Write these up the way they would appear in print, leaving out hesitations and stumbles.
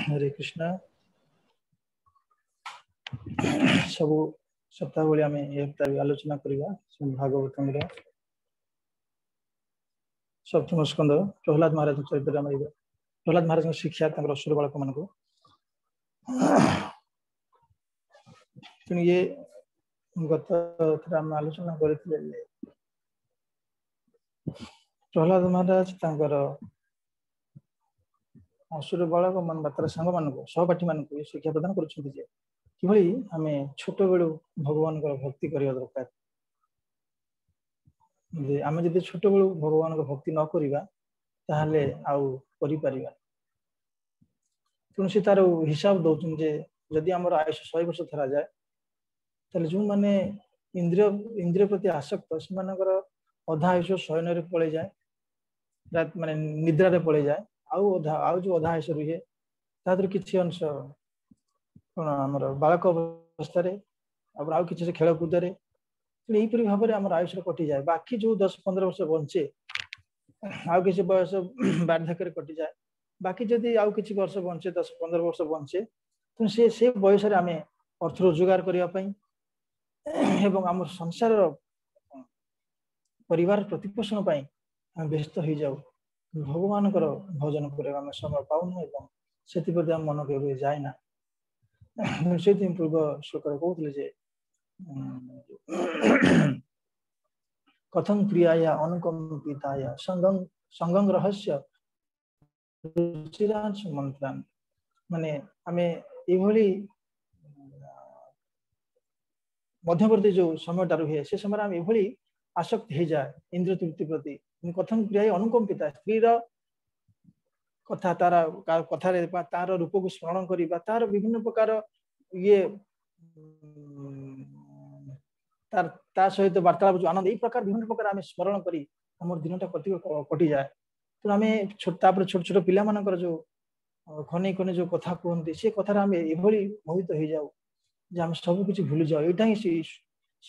हरे कृष्णा सबु सप्ताह भाई आम ए आलोचना करवा भागवत सप्तम स्कंद प्रहलाद महाराज चरित्र आम प्रहलाद महाराज शिक्षा असुर बालक मान ये गत आम आलोचना करते प्रहलाद महाराज असुर बालक मान तार सांग मान सहपाठी मान शिक्षा प्रदान कर आम छोट बेलू भगवान भक्ति करने दरकार आम जब छोट बेलू भगवान भक्ति न करवा ताहले आउ करिपरिबा तेणु से तार हिसाब दौन जदि आम आयुष 100 वर्ष धरा जाए ताले जो माने इंद्रिय प्रति आसक्त से अधा आयुष शयन पड़े जाए माने निद्रा पड़े जाए आउ जो अधा आयुष रुहे तादर किसी अंश कौन आम बालक अवस्था आउ कि खेलकूद यहीपरि भाव में आम आयुष कटि जाए बाकी जो 10-15 वर्ष बंचे आउ किसी बयस वार्धक्य कटि जाए बाकी जदि आउ किसी वर्ष बंचे 10-15 वर्ष बंचे तो से बयस आम अर्थ रोजगार करने एवं आम संसार परिवार प्रतिपोषण आम व्यस्त हो जाऊ भगवान भजन करने आम समय पाऊन से मन के जाए ना से पूर्व श्लोक कहते कथं प्रियाया अनुकंपिताया संगं रहस्य रुचिरांश मंत्रान माने आमे एभली मध्यवर्ती जो समय रुहे से समय आम एभली आसक्त हो जाए इंद्र तृप्ति प्रति कथं प्रिया अनुकंपिता स्त्री कथा तार कथारे तार रूप को स्मरण करिबा तार विभिन्न प्रकार ये तार सहित वार्तालाप जो आनंद यही प्रकार विभिन्न प्रकार आम स्मरण करी हमर दिनटा कटि जाए तो आम छोट छोट पिला मानकर जो खने खने जो कथा कहते से कथार आम एभली मोहित हो जाऊ जे आम सब किसी भूली जाऊ एटा ही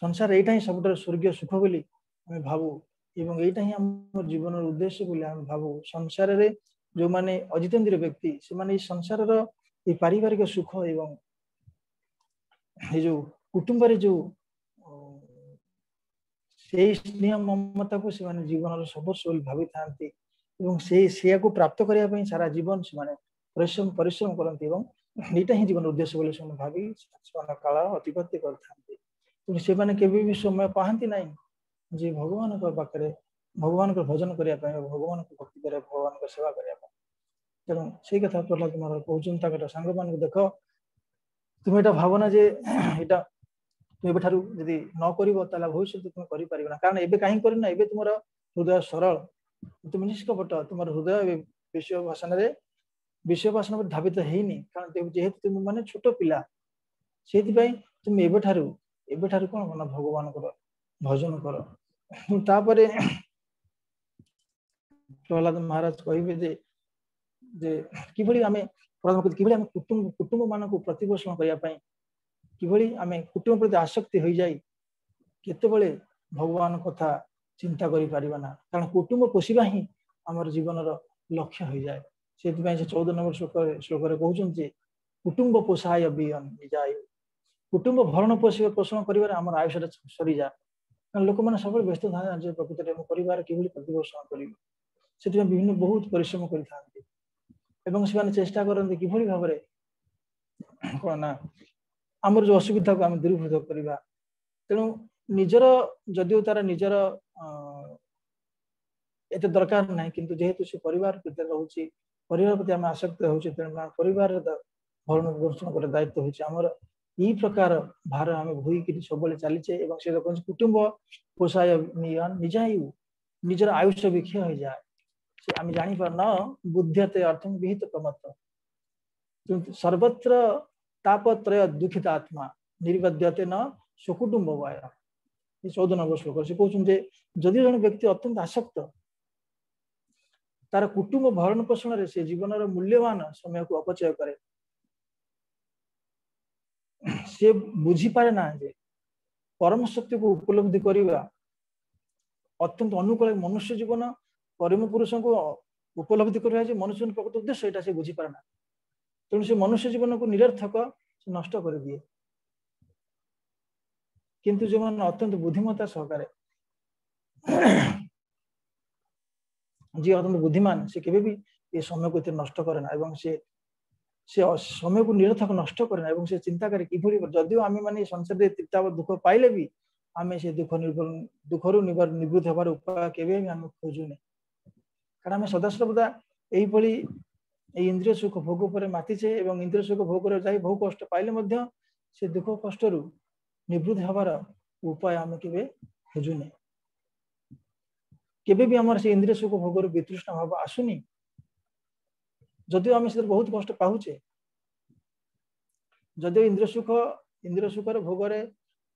संसार एटा ही सब स्वर्गीय सुख बोली आम भावु एवं एटा ही आम जीवन उद्देश्य बोली आम भावु संसार रे जो माने अजितेंद्रिय व्यक्ति से माने संसार रो पारिवारिक सुख एवं ये जो कुटुंब रे जो से स्नेह ममता को से जीवन सर्वस्व भावी था से को प्राप्त करने सारा जीवन से परिश्रम करते यहाँ ही जीवन उद्देश्य बोले भावी काल अतिबाह्य करते भी समय पाती ना जे भगवान पाखे भगवान भजन करने भगवान को भक्ति कर भगवान सेवा करने तेणु से कथा प्रहलाद महाराज कहते सांग मान देख तुम एटा भावना जे एटा तुम एठारू यदि न कर भविष्य तुम कर कारण एबे कहीं करना एबे तुम हृदय सरल तुम निष्कपट तुम हृदय विषय वासना पर धावित हैनी कारण जेहेतु तुम माने छोट पिला से तुम एबेठारू कौन करना भगवान भजन कर तापरे प्रहलाद महाराज कहे कि आम कुटुंब मान को प्रतिपोषण करने कि आम कुटुंब प्रति आसक्ति हो जाए केतबेले भगवान कथा चिंता करि परिबा ना कारण कुटुंब पोषिबा ही आमर जीवन लक्ष्य हो जाए से 14 नंबर श्लोक कहते कुटुंब पोषाय निजाय कुटुंब भरण पोषण कर आयुष सरी जाए कारण लोक मैंने सब व्यस्त था प्रकृत में परिवार कि प्रतिपोषण कर विभिन्न बहुत परिश्रम कर चेष्टा करते कि भाव में कौन ना आमर जो असुविधा को आम दूरीभूत करवा तेणु निजर जदिव तार निजर एत दरकार ना किंतु जेहेतु से परिवार प्रति रोचे परिवार प्रति आम आसक्त होचे तेणु परिवार भरण पोषण कर दायित्व होचे आमर यही प्रकार भार आम भूई सब चलीचे से कुटुंब पोषाय निजायु निजर आयुष भी क्षय हो जाए आम जापर न बुद्ध्यते अर्थम विहित प्रमत्त सर्वत्र तापत्रय दुखित आत्मा निर्बध्यते न स्वकुटुंब वाय 14 नंबर श्लोक से कहते जदि जन व्यक्ति अत्यंत आसक्त तार कुटुंब भरण पोषण से जीवन मूल्यवान समय को अपचय करे से बुझी पारे ना जे परम सत्य को उपलब्धि करवा अत्यंत अनुकूल मनुष्य जीवन परम पुरुष को उपलब्धि करवा मनुष्य प्रकृत उद्देश्य यहाँ से बुझी पारे ना तेणु से मनुष्य जीवन को निरर्थक से नष्ट कर दिए। किंतु जो मन अत्यंत बुद्धिमत्ता सहकारे जी अत्यंत बुद्धिमान से केबे भी ये समय को नष्ट करे ना एवं से समय को निरर्थक नष्ट करे ना एवं से चिंता करे किभली जदियो आमे माने संसार रे तृप्त दुख पाइले भी आमे से दुखरु निवृत्त होबार उपाय केबे भी आमे खोजुने। कारण आमे सदा सर्वदा एही भली इंद्रिय सुख भोग पर मातिछे एवं इंद्रिय सुख भोग कर जाई बहु कष्ट पाइले मध्य से दुख कष्टरु निवृत्त होबार उपाय आमे केबे खोजुने। केबे भी हमर से इंद्रिय सुख भोग रु वितृष्ण भाव आसुनी जदियो आमे से बहुत कष्ट पाहुचे जदियो इंद्रिय सुख रे भोग रे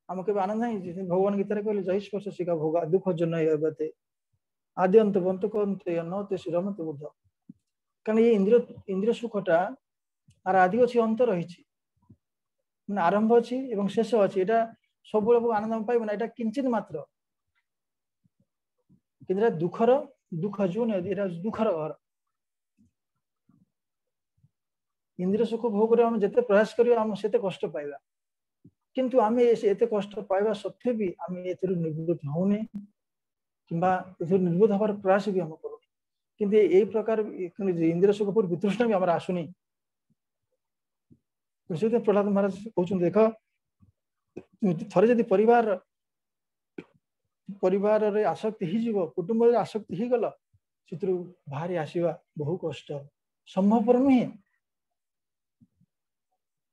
हम केबे आनंद नहीं। भगवान गीता रे कहले जहि स्पर्श शिखा भोग दुख जन यबते आदि अंत बंत कोन्ते नते श्रीरमते बुद्ध। कारण ये इंद्रिय सुखटा आर आदि अछि अंत रहिछि माने आरंभ अछि एवं शेष अछि। एटा सब बेले आनंद पाइब ना एटा किंचित मात्र किंतु दुख जो ने एटा दुखर घर। इंद्रिय सुख भोग रे हम जते प्रयास करियो हम सेते कष्ट पाइबा किंतु आमे एते कष्ट पाइबा सत्वे भी आमे एतरु निवृत्त होउने किंबा एतरु निवृत्त होबार प्रयास भी हम करू किंतु एई प्रकार इंद्रिय सुख पर वितृष्ण भी हमरा आसुनी। तो प्रहलाद महाराज कहउछन देख थरे जदि परिवार रे आसक्ति ही जीव कुटुंब रे आसक्ति ही गला चित्रु बाहरी आसीबा बहु कष्ट संभवपर नुहे।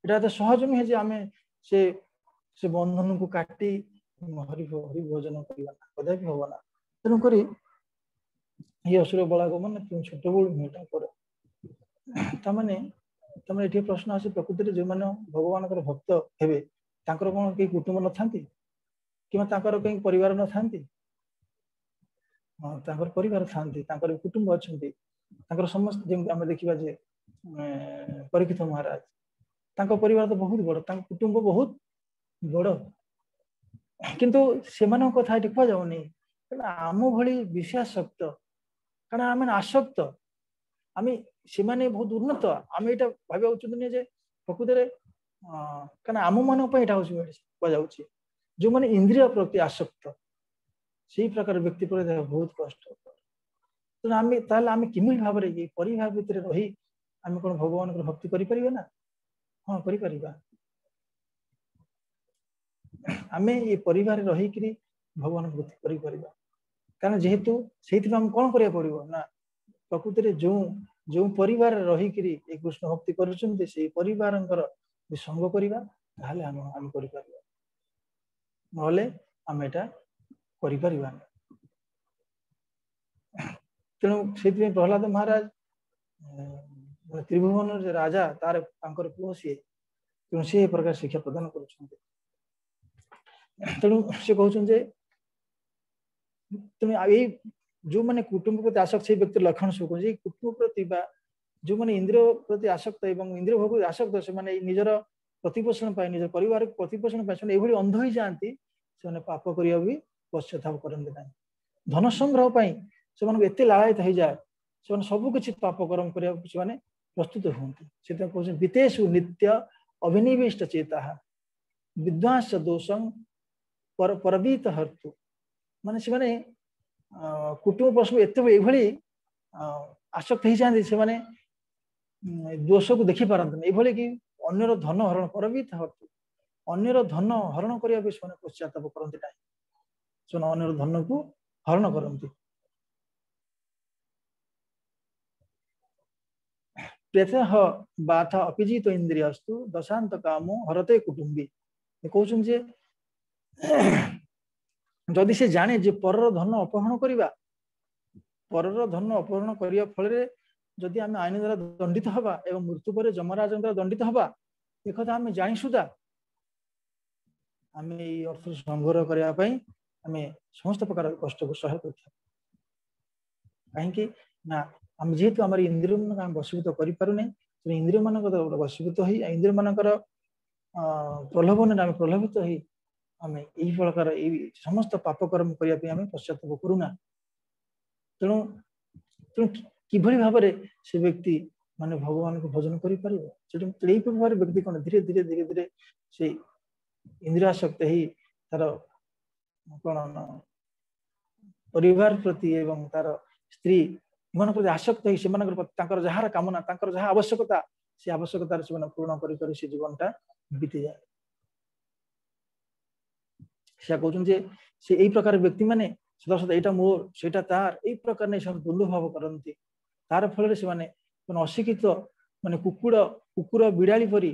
एटा तो सहज नुहे जे आमे से बंधन को काटी हरि भोजन करवा कदापि होबना। तेणु करी ये असुर बलागमन छोट बड़ मेटा करे तमाने एठी प्रश्न आसे प्रकृति जो माने भगवान भक्त हेबे तांकर कोन के कुटुंब न थांती किमा तांकर के परिवार न थांती। हां तांकर परिवार थांती तांकर कुटुंब अछंती तांकर समस्त जेम हम देखिबा जे परीक्षित महाराज तांकर परिवार तो बहुत बड़ तांकर कुटुंब बहुत बड़ किंतु सेमान कथा देखा जाउनी आम भली विषयासक्त कारण आम आसक्त आम से बहुत उन्नत आम यहाँ भाव उचित जे प्रकृत में कारण आम मान कह जो मैंने इंद्रिय प्रति आसक्त से प्रकार व्यक्ति पर बहुत कष्ट तेनाली आम किमी भाव में परिवार भितर रही आम कौन भगवान भक्ति करें ना हाँ कर आम ये परिवार रहीकि भगवान भक्ति कर कारण जेहेतु से कौन करा पड़ो ना प्रकृति में जो परिवार रहीकि कृष्ण भक्ति कर परिवार संग करवा आम कर तेणु से प्रहलाद महाराज त्रिभुवन राजा तार पुओ सी तेणु से प्रकार शिक्षा प्रदान कर तेणु से कहते तेणु जो मैंने कुटुंब प्रति आसक्त से व्यक्ति लक्षण सब कह कुटुंब प्रति जो मैंने इंद्रिय प्रति आसक्त और इंद्रिय भोग आसक्त से निजर प्रतिपोषण निज परिवार प्रतिपोषण ये अंध हो जाती से पाप करने भी पश्चाताप करते ना धन संग्रह से एत लालायित हो जाए से सबकि पाप कर्म करने प्रस्तुत हमें से कहते वितेषु नित्य अभिनिविष्ट चेता विद्वांस दोषं परवीत हर्तु माने से कुटुंब प्रश्न एत आसक्त हो जाती से दोष को देखी पारती ये कि अन्यर धन हरण परवीत हर्तु अन्यर धन हरण करने पश्चाताप करती ना से अन्यर धन को हरण करती प्रत्यह बाथ अपिजित इंद्रियस्तु दशांत कामो हरते कुटुंबी कहते जदि से जाने जे परर धन अपहरण करवा परर धन अपहरण करने फल जदि आम आईन द्वारा दंडित हवा एवं मृत्यु पर जमराज द्वारा दंडित हवा एक आम जानी सुधा आम अर्थ संग्रह करने आम समस्त प्रकार कष्ट को सह कर कहीं ना आम जेहेतु आम इंद्रिय मान वशीभूत करें इंद्रिय मान वशीभूत हो इंद्रिय मान प्रलोभन आम प्रलोभित हो आम यही प्रकार समस्त पाप कर्म करने पश्चाताप करूना तेणु तेणु कि भाव से व्यक्ति माने भगवान को भजन करि परिबो सेही प्रकार व्यक्ति कोन धीरे धीरे धीरे धीरे से इंद्रियासक्त ही तार कोन परिवार प्रति एवं तार स्त्री मन प्रति आसक्त ही से तांकर जहार कामना तांकर जहा आवश्यकता से आवश्यकता से पूर्ण करि करि से जीवनटा बीती जाए से कहउछन जे से एई प्रकार व्यक्ति माने सदा सदा एटा मोर सेटा तार एई प्रकार नै सब बंधु भाव करंती तार फल रे से माने अशिक्षित माने कुकुर बिड़ाली परी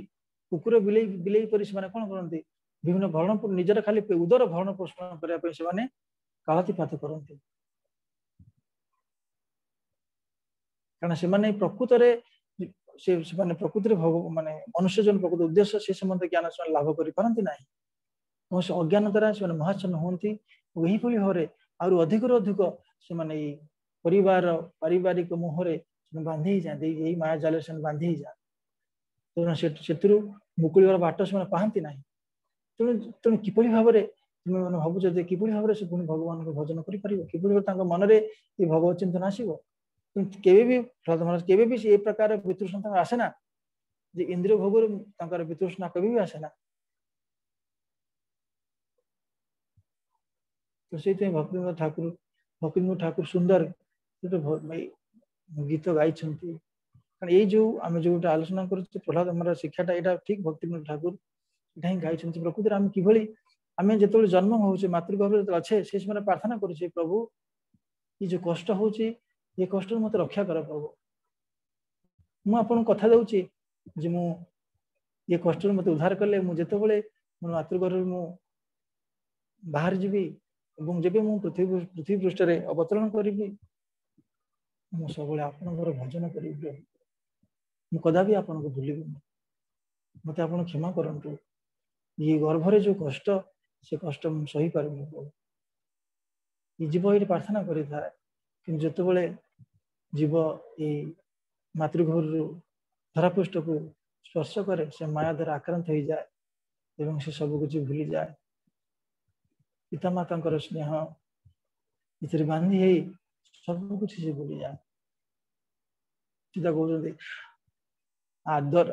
कुकुर बिलेई परी से माने कोन करंती विभिन्न भरण निजर खाली उदर भरण पोषण करिया पे से माने कालातिपात करंती कारण से माने प्रकृत रे से माने प्रकृत रे माने मनुष्य जन प्रकृत उद्देश्य से संबंध ज्ञान से लाभ करि परंती नाही से अज्ञान द्वारा से महाचन्न होती वही भली भाव आरु अधिक अधिक से माने परिवार पारिवारिक मोहरे बांधि जाते यही माया जाल से बांधि जा तेणु मुकुलिबार बाट से पाती ना तेणु तेणु किपरि भाव तुम मैंने भावुच किपरि भाव से पुणी भगवान को भजन कर मन में ये भगवत चिंतन आसो केवे भी ये प्रकार वितृष्णा आसे ना जे इंद्रिय भोग वितृष्णा कभी भी आसे ना तो से भक्तिनाथ ठाकुर सुंदर गीत गाई ये जो आम जो आलोचना कर प्रहलाद आम शिक्षाटा यहाँ ठीक भक्तिनाथ ठाकुर यहाँ गाई प्रकृति आम कि आम जो जन्म हो मातृगर्भ अच्छे से प्रार्थना करुचे प्रभु ये जो कष्ट हो ये कष्ट मत रक्षा कर प्रभु मुझे कथा दूची जे मु ये कष्ट मत उद्धार कले मुझे मो मातृगर्भ मु बाहर जीवी जब मु पृथ्वी पृष्ठ अवतरण करी सब आपणकर भजन करी कदा भी आपन को भूल मत आप क्षमा करंतु ये गर्भरे जो कष्ट से कष्ट मुझे सही पारे ये जीव ये प्रार्थना करें कि जिते जीव ये मातृगर्भ धरापृष्ठ को स्पर्श करे से माया द्वारा आक्रांत हो जाए एवं से सब कुछ भूली जाए पितामाता स्नेह इसे बांधी है सब कुछ से भूली जाए सीधा कहते आदर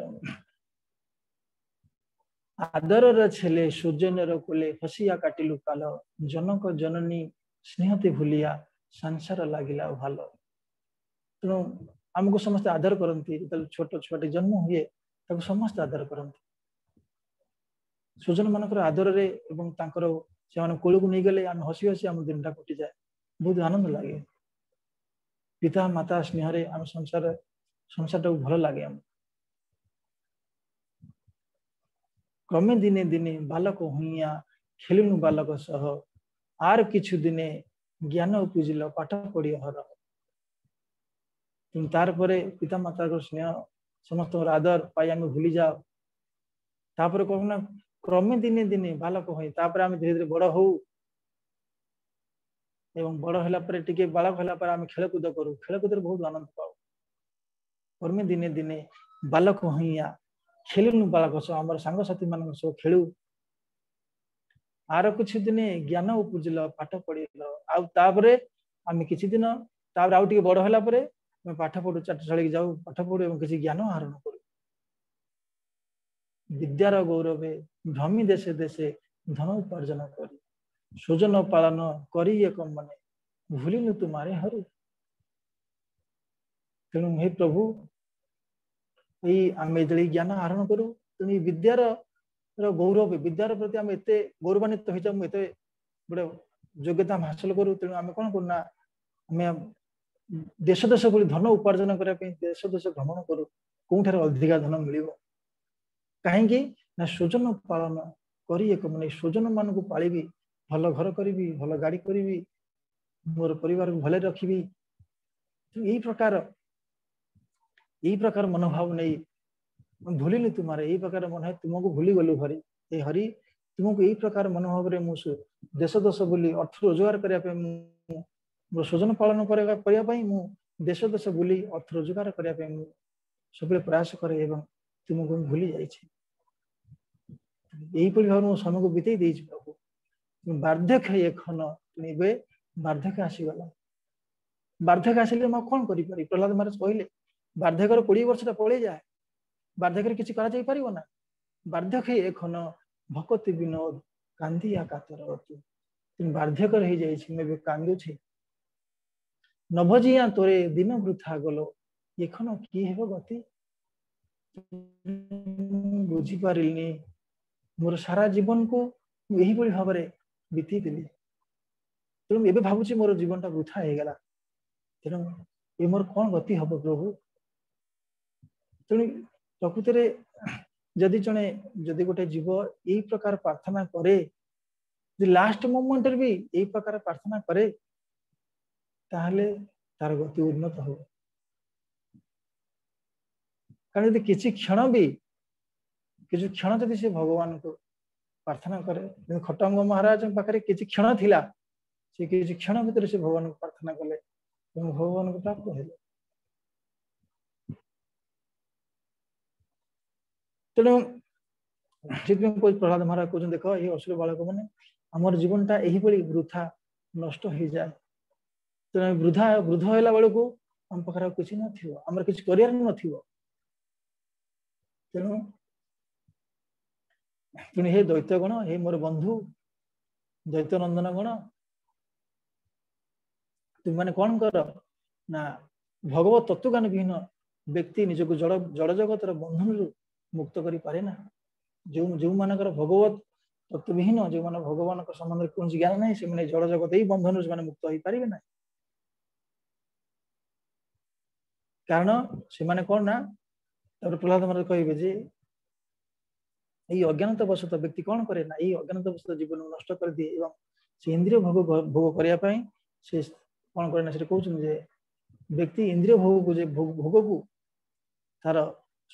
आदर छेले सुजन कोले हसिया काटिलु काल जनक जननी स्नेहते भूलिया संसार लगिला भाल तेणु आमको समस्त आदर करती छोट छुआटी जन्म हुए समस्त आदर करती सुजन मान आदर रे से कोल को नहीं गले आम हसी हसी आम दिन कटि जाए बहुत आनंद लगे पिता माता स्नेह आम संसार संसार भल लगे आम क्रमे दिने दिने बालक हुइया खेलुनु बालक सह आर किछु दिने ज्ञान उपजिल पाठ पढ़ी हर तार परे पिता माता स्नेह समस्त आदर पाई आम भूली जाओ तापर कहना क्रमे दिने दिने बालक हुई तापर आम धीरे धीरे बड़ हो एवं बड़ होला परे टिके बालक होला परे आम खेलकूद करू खेलकूद बहुत आनंद पाऊ क्रमे दिने दिने बालक हुइया खेलुनु बालक सह आम सांग साथी मान सब खेलु आर कुछ दिने ज्ञान उपजिल पाठ पढ़ल आउे आम कि दिन आउ टे बड़ होला परे पाठ पढ़ू चाटशाली जाऊ पाठ पढ़ू और किसी ज्ञान आहरण करू विद्यार गौरवे भ्रमी देशे देशे धन उपार्जन करी सुजन पालन करी एक मने भूलिनु तुम्हारे हरु तेणु हे प्रभु यही आम जो ज्ञान आहरण करूँ तेणु विद्यार गौरव विद्यार प्रति आम एत गौरवान्वित हो जाऊ एत गोटे योग्यता हासिल करूँ तेणु आम कौन करूँ आम देश देश बोली धन उपार्जन करने देश देश भ्रमण करूँ कौन अधिका धन मिल कहीं ना सुजन पालन करी एक मन सुजन मान को पाली भल घर करी भल गाड़ी करी मोर परिवार को भले रखी यही प्रकार मनोभाव नहीं भूलिनी तुम्हारे यही प्रकार मन है तुमको भूली गलु हरि ये हरि तुमको यही प्रकार मनोभाव रे मु देश देश बोली अर्थ रोजगार करने सुजन पालन करने मु देश देश बोली अर्थ रोजगार करने सब प्रयास करे तुमको भूली जाइए यही भाव मो समय को बीते देछि प्रभु बार्धक्य एखन वार्धक्य आसीगला वार्धक्य आसिले मैं कौन करी प्रहलाद महाराज कहले बार्धक्यर 20 वर्षटा पड़े जाए बार्धक्य किसी करा जाई परिबो ना बार्धक्य एखन भक्ति विनोद कांदिया कातर तू तुम बार्धक्यर हो जाई मैं कांदू छी नभजिया तोरे दिन वृथा गलो एखन की हेबो गति बुझी पारिलनी मोर सारा जीवन को यही बड़ी भाव में बीती देली तेणु एबे भाबुची मोर जीवनटा वृथा हो गला तेणु ये मोर कौन गति हम प्रभु तेणु प्रकृति जदि जड़े जदि गोटे जीव यही प्रकार प्रार्थना करे लास्ट मोमेंट भी यही प्रकार प्रार्थना करे ताहले तार गति उन्नत हो कारण यदि किसी क्षण भी किसी क्षण जदि से भगवान को प्रार्थना करे खटंग महाराज पाखे किसी क्षण थिला से किसी क्षण भीतर से भगवान को प्रार्थना कले भगवान को प्राप्त हेले तेणु प्रहलाद महाराज कहते देख ये असुर बालक मैंने आमर जीवनटा यही वृथा नष्ट हो जाए तेणु वृद्ध होला बेलू आम पाखे किसी नमर किसी कर तेणु तेणु हे दैत्य गण हे मोर बंधु दैत्य नंदन गण तुम मैंने कौन कर ना भगवत तत्वज्ञान विहीन व्यक्ति निजक जड़ जड़ जगतर बंधन मुक्त करि पारे ना जो जो मानकर भगवत तत्वविहीन जो मान भगवान संबंध कौन ज्ञान नहीं से मैंने जड़ जगत ही बंधन से मुक्त हो पारे ना कारण से माने कौन ना प्रहलाद महाराज कहे जे यही अज्ञानता वशत व्यक्ति कौन करे ना यही अज्ञानता वशत जीवन नष्ट कर दिए एवं से इंद्रिय भोग भोग करने से कौन करे ना से कहते व्यक्ति इंद्रिय भोग को भोग को तार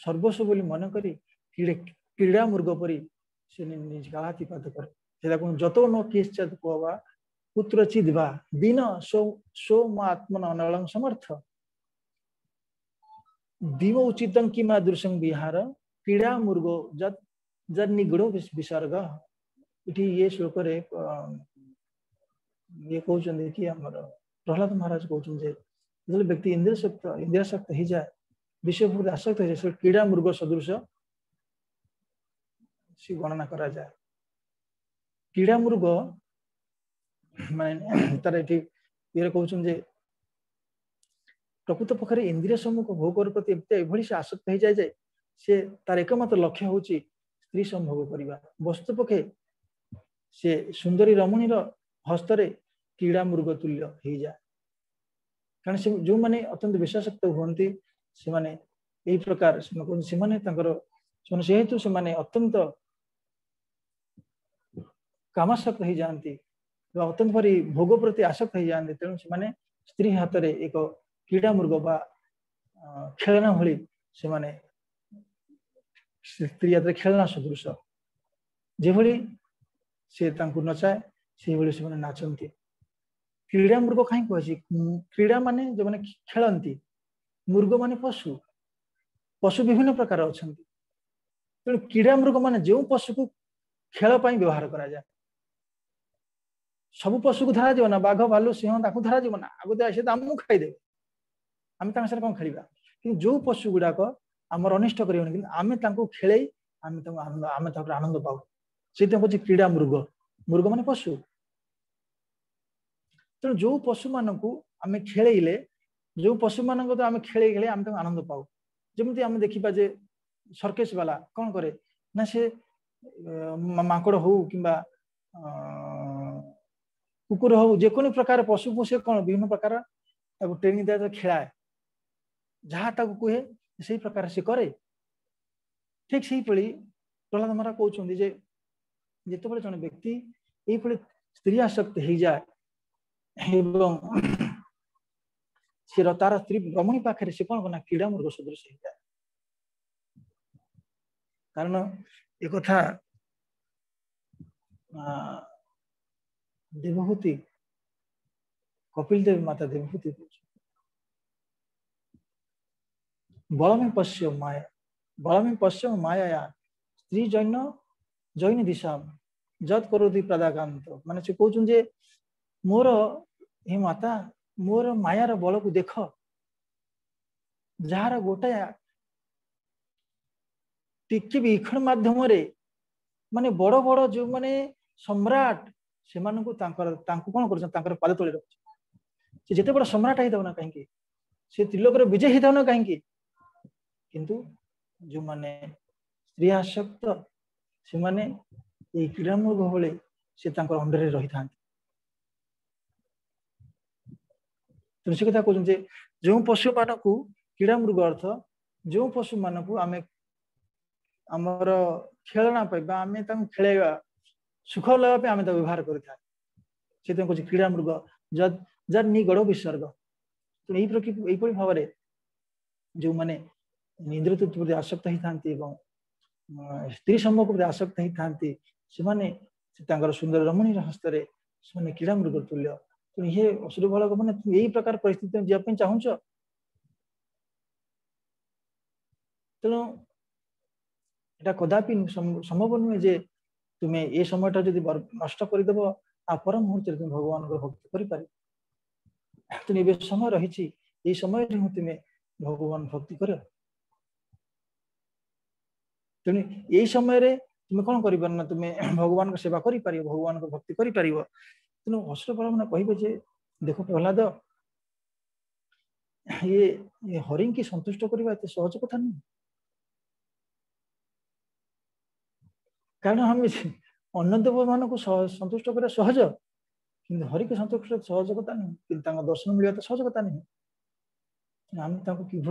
सर्वस्व बोली मन करी क्रीड़ा मृग परी से निज कालातिपात करे जत न किश्चित कहवा पुत्र चिद्वा दीन सो आत्मन अनलं समर्थ दिव उचित किमा दृश्यं विहार क्रीड़ा मृगो जद जद निगड़ो विसर्ग इटी ये श्लोक रे ये कहते कि आमर प्रहलाद महाराज कहते जो व्यक्ति इंद्रिय शक्त हो जाए विषय भोग आसक्त हो जाए क्रीड़ा मृग सदृश से गणना करा जाए क्रीड़ा मृग माने तार ये कहते प्रकृत पक्षर इंद्रिय सम्मुख भोग प्रति से आसक्त हो जाए से तार एकमात्र लक्ष्य हूँ स्त्री संभोग करवा वस्तु पक्षे से सुंदरी रमणीर हस्तरे क्रीड़ा मृग तुल्य हो जाए कारण से जो माने अत्यंत विषासक्त हुए से माने यही प्रकार सेहेतु से माने अत्यंत कामासक्त हो जाती अत्यंत भारी भोग प्रति आसक्त हो जाती तेणु से माने स्त्री हाथ में एक क्रीड़ा मृग बा खेलना भली से माने स्त्री हाथ खेलना सदृश जो से नचाए से भाई से नाचती क्रीड़ा मृग कहीं कह क्रीड़ा माने जो मैंने खेलती मृग माने पशु पशु विभिन्न प्रकार अच्छा तेणु क्रीड़ा मृग माने जो पशु को खेल पर व्यवहार करा जाए सब पशु को धरा जीव ना बाघ भालू सिंह ताकू धरा जीव ना आगु आसे तो आमको खाईदे आम कौन खेला कि जो पशु गुड़ाक आमर अनिष्ट कर आम खेल आम आनंद पाऊ से हूँ क्रीड़ा मृग मृग माने पशु तेणु जो पशु मानक आम खेले जो पशु मानक तो आम खेले खेले आम आनंद पाऊ जमी आम देखा जे सर्कस वाला कौन करे ना से माकड़ हो कि कुकुर हो जेको प्रकार पशु को से कौन विभिन्न प्रकार ट्रेनिंग दिया खेलाए जहाँ कहे से प्रकार से करे ठीक से प्रहलाद महाराज कहते जिते जन व्यक्ति ये स्त्री आसक्त हो जाए से तार स्त्री रमणी पाखे से कौन करना क्रीड़ा मृग सदृश हो जाए कारण एक कथा देवहूति कपिल देव माता देवहूति बलमे पश्य माया स्त्री जैन दिशा जत करोति प्रादाकांत माने से कहते मोर हे माता मोर मायार बल को देख जार गोटे टिके भी इखण माध्यम रे माने बड़ बड़ जो माने सम्राट से कौन कर पाद तले रखुछ से जिते बड़ सम्राट होता ना कहीं से त्रिलोक विजय होता ना कहीं किंतु जो माने स्त्री आसक्त से माने ये क्रीड़ा मृग भले से अंडर रही था तो से कथा कहते जो पशु मान को क्रीड़ा मृग अर्थ जो पशु मान को आम आमर खेलना आम खेलवा सुख लगा आम व्यवहार करें कह क्रीड़ा मृग जार निगड़ विसर्ग तो यही भाव में जो मैंने इंद्रिय प्रति आसक्त होता स्त्री सम्मुख प्रति आसक्त होता से सुंदर रमणी हस्त से क्रीड़ा मृग तुल्य तो ये असुर बालक मैंने यही प्रकार परिस्थिति में जावाई चाहूच तेणु यहाँ कदापि संभव नुहे जे तुम्हें ये समयटा जब नष्ट करदेव आ पर मुहूर्त तुम भगवान भक्ति कर समय रही ये समय तुम्हें भगवान भक्ति कर तेणु यही समय तुम्हें कौन कर ना तुम्हें भगवान सेवा कर भगवान भक्ति कर तेणु असुर बालक मैंने कहे देख प्रहलाद ये हरि की संतुष्ट करने एत सहज कथा नहीं कारण हम अन्य देव मान को संतुष्ट करा सहज कि हरि के संतुष्ट सहज कथा नहीं कि दर्शन मिलवा तो सहज कथा नहीं आम कि